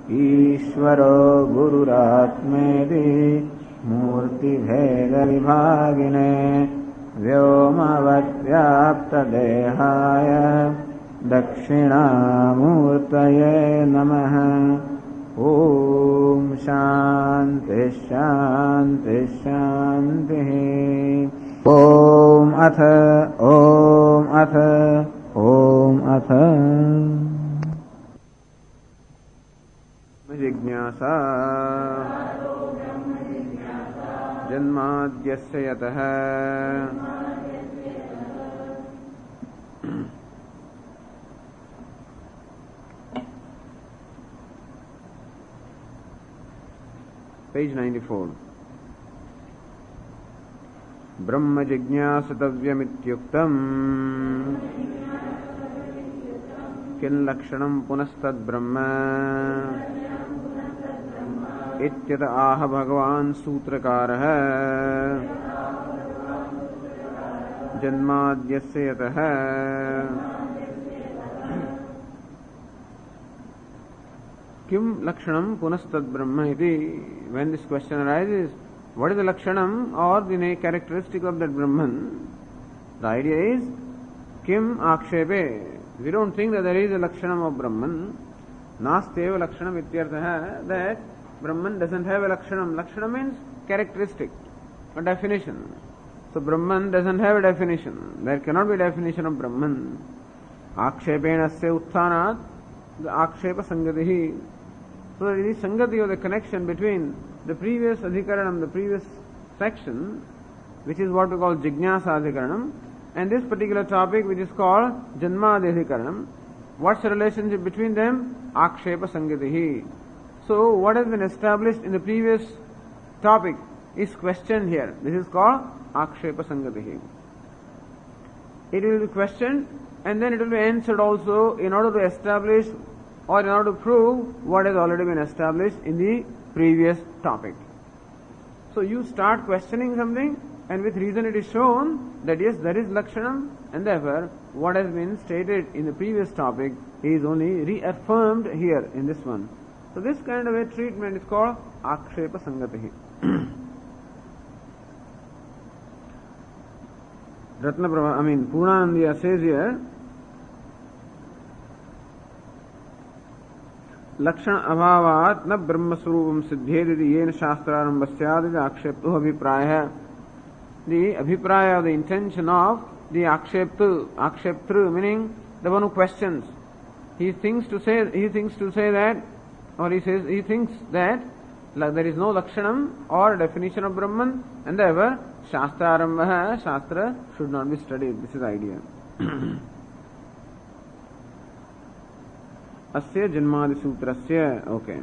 Ishvaro Gururatmedi Murti Bheda Vibhagine Vyomavatyapta Dehaya Dakshina Murtaye Namaha. Om Shanti Shanti Shanti. Om Atha Om अथ ओम अथ जिज्ञासा जन्माद्यस्य यतः Page 94. Brahma jignāsatavyamithyuktam kin lakshanam punastad brahma ityata aha bhagavan sūtrakārah janmādyasya yatah Kim lakshanam punastad brahma iti. When this question arises, what is the lakshanam or the characteristic of that Brahman? The idea is, kim akshepe. We don't think that there is a lakshanam of Brahman. Nasteva lakshanam ityartha, that Brahman doesn't have a lakshanam. Lakshana means characteristic, a definition. So Brahman doesn't have a definition. There cannot be a definition of Brahman. Akshepena asya utthanat, the akshepa sangatihi. So it is sangati or the connection between the previous adhikaranam, the previous section, which is what we call jignasa adhikaranam, and this particular topic which is called janma adhikaranam. What's the relationship between them? Akshepa sangatihi. So what has been established in the previous topic is questioned here. This is called akshepa sangatihi. It will be questioned and then it will be answered also in order to establish or in order to prove what has already been established in the previous topic. So you start questioning something and with reason it is shown that yes, there is lakshanam and therefore what has been stated in the previous topic is only reaffirmed here in this one. So this kind of a treatment is called akshepa sangatihi. Purnananda says here, लक्षण अभावात् न ब्रह्म स्वरूपम सिद्धेद येन शास्त्रारंभ स्यात् आक्षेप्तु अभिप्राय है. The abhipraya, the intention of the aksheptru, meaning the one who questions. He thinks to say that, or he thinks that there is no lakshanam or definition of Brahman, and therefore shastrarambha, shastra should not be studied. This is the idea. Asya janmadi sutrasya. Okay.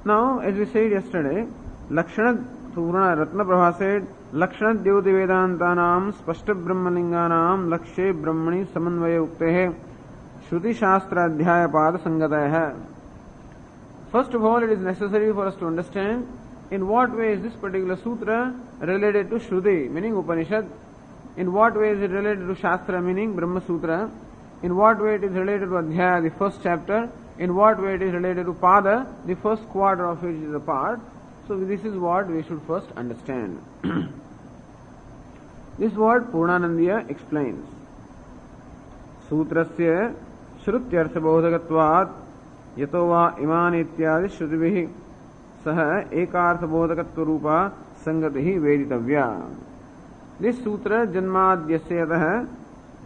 Now, as we said yesterday, Lakshana Ratna Prabha said, Lakshana Dyoti Vedantanam Spashta Brahmalinganam Lakshe Brahmani Samanvaya Uktehe Shruti Shastra Adhyaya Pada Sangataya. First of all, it is necessary for us to understand in what way is this particular sutra related to Shruti, meaning Upanishad. In what way is it related to Shastra, meaning Brahma Sutra. In what way it is related to Adhyaya, the first chapter. In what way it is related to Pada, the first quarter of which is a part. So this is what we should first understand. This word Purnananda explains. Sutrasya Shrutyartha Bodhakatvat Yato va imani ityadi Shrutivihi Saha Ekartha Bodhakatva Rupa Sangatihi Veditavya. This sutra Janmadhyasya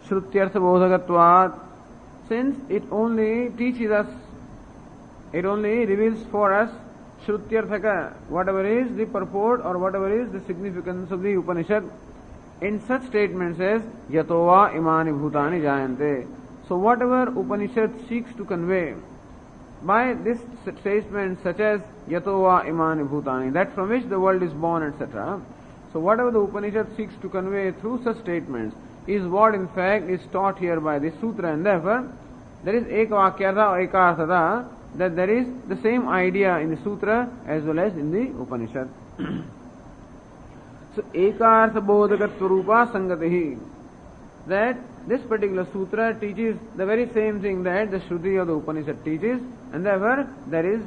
Shrutyartha Bodhakatvat, since it only teaches us, it only reveals for us Shrutyarthaka, whatever is the purport or whatever is the significance of the Upanishad. In such statements as Yatova imani bhutani jayante. So whatever Upanishad seeks to convey by this statement such as Yatova imani bhutani, that from which the world is born, etc. So whatever the Upanishad seeks to convey through such statements is what in fact is taught here by this sutra, and therefore there is ekvakyartha or ekarthata, that there is the same idea in the sutra as well as in the Upanishad. So ekartha bodhakatva rupa sangatihi, that this particular sutra teaches the very same thing that the Shruti or the Upanishad teaches, and therefore there is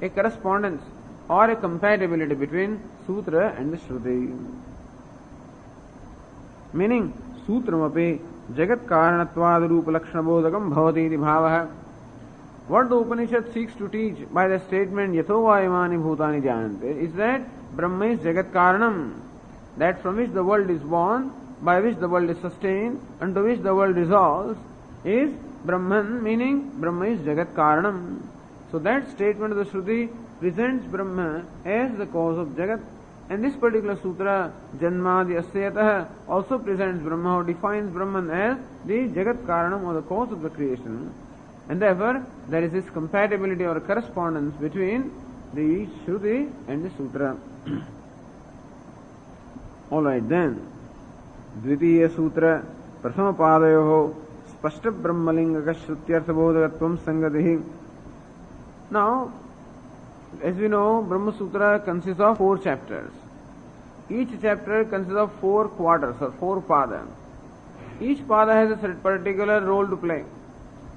a correspondence or a compatibility between sutra and the Shruti. Meaning, sutramapi jagat karanatvad rupa lakshana bodhakam bhavati iti bhavaha. What the Upanishad seeks to teach by the statement Yatova imani bhutani jayante is that Brahma is jagat karanam, that from which the world is born, by which the world is sustained and to which the world resolves, is Brahman, meaning Brahma is Jagat Karanam. So that statement of the Shruti presents Brahma as the cause of Jagat. And this particular sutra, Janmadi Asyatah, also presents Brahma or defines Brahman as the Jagat Karanam or the cause of the creation. And therefore, there is this compatibility or correspondence between the Shruti and the Sutra. Alright then. Dvitiya Sutra, Prasama Padayoho, Spashta Brahmalingaka Shrutyartha Bodhagatvam Sangatihi. Now, as we know, Brahma Sutra consists of 4 chapters. Each chapter consists of 4 quarters or 4 pada. Each pada has a particular role to play,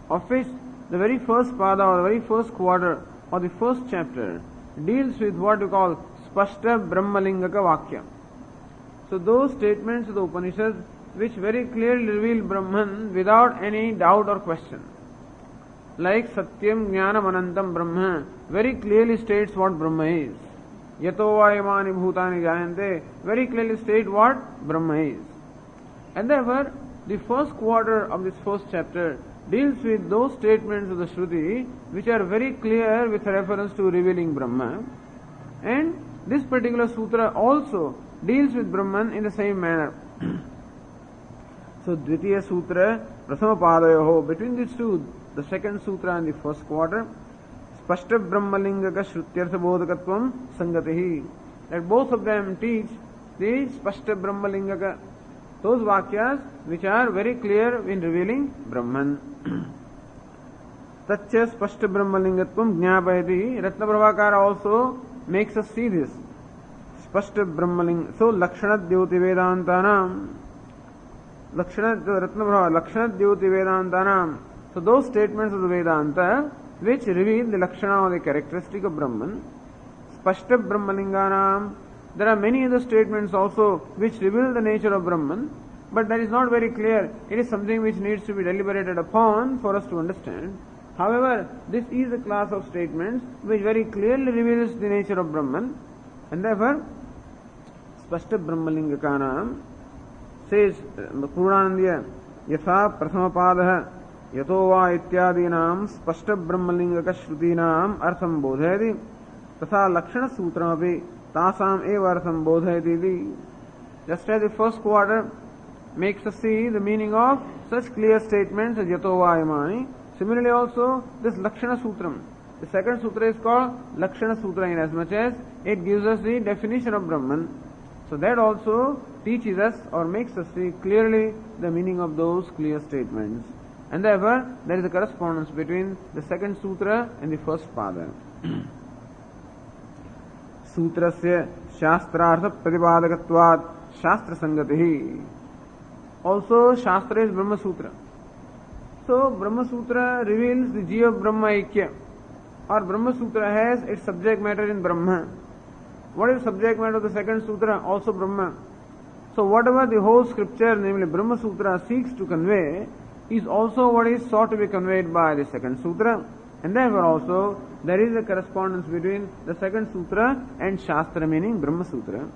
of which the very first pada or the very first quarter or the first chapter deals with what we call Spashta Brahmalingaka Vakya. So those statements of the Upanishads which very clearly reveal Brahman without any doubt or question. Like Satyam Jnanam Anantam Brahma very clearly states what Brahma is. Yato Vayamani Bhutani Jayante very clearly state what Brahma is. And therefore, the first quarter of this first chapter deals with those statements of the Shruti which are very clear with reference to revealing Brahma. And this particular sutra also deals with Brahman in the same manner. So Dvitiya Sutra, Prasama Padayoho, between these two, the second sutra and the first quarter, Spashta Brahmalingaka Shrutyartha Bodhakatvam Sangatihi, that both of them teach the Spashta Brahmalingaka, those vakyas which are very clear in revealing Brahman. Tatcha Spashta Brahmalingatvam Jnapayati, Ratnaprabhakara also makes us see this. Spashta Brahmaling, so Lakshanat Dyoti Vedantanam, Lakshanat Dyoti Vedantanam, so those statements of the Vedanta which reveal the Lakshana or the characteristic of Brahman. Spashta Brahmalinganam, there are many other statements also which reveal the nature of Brahman, but that is not very clear. It is something which needs to be deliberated upon for us to understand. However, this is a class of statements which very clearly reveals the nature of Brahman, and therefore Spashta Brahmalingakanam says Puranandya Yatha Prasama Padaha Yato Va Ityadinam Spashta Brahmalingaka Shrutinam Artham Bodhayati Tatha Lakshana Sutramapi Tasam Eva Artham Bodhayati. Just as the first quarter makes us see the meaning of such clear statements as Yato Va Imani, similarly also this Lakshana Sutram. The second sutra is called Lakshana Sutra in as much as it gives us the definition of Brahman. So that also teaches us or makes us see clearly the meaning of those clear statements. And therefore, there is a correspondence between the second sutra and the first pada. Sutrasya Shastrartha Pratipadakatvat Shastra Sangatihi. Also, Shastra is Brahma Sutra. So, Brahma Sutra reveals the Jiva Brahma Aikya, or Brahma Sutra has its subject matter in Brahma. What is the subject matter of the second sutra? Also Brahma. So whatever the whole scripture, namely Brahma Sutra, seeks to convey is also what is sought to be conveyed by the second sutra. And therefore also there is a correspondence between the second sutra and Shastra, meaning Brahma Sutra.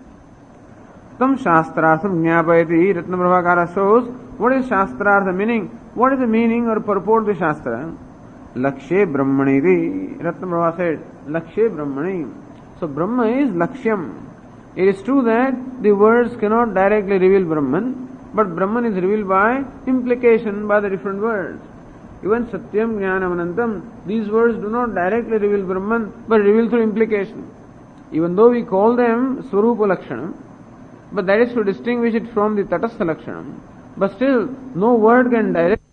Tam Shastrartham Jnapayati, Ratnaprabhakara shows what is Shastrartha meaning. What is the meaning or purport of the Shastra? Lakshe Brahmaniti. Ratnaprabha said, Lakshe Brahmani. So Brahma is Lakshyam. It is true that the words cannot directly reveal Brahman, but Brahman is revealed by implication by the different words. Even Satyam, Jnanam, Anantam, these words do not directly reveal Brahman, but reveal through implication. Even though we call them Swarupa Lakshanam, but that is to distinguish it from the Tatastha Lakshanam. But still, no word can directly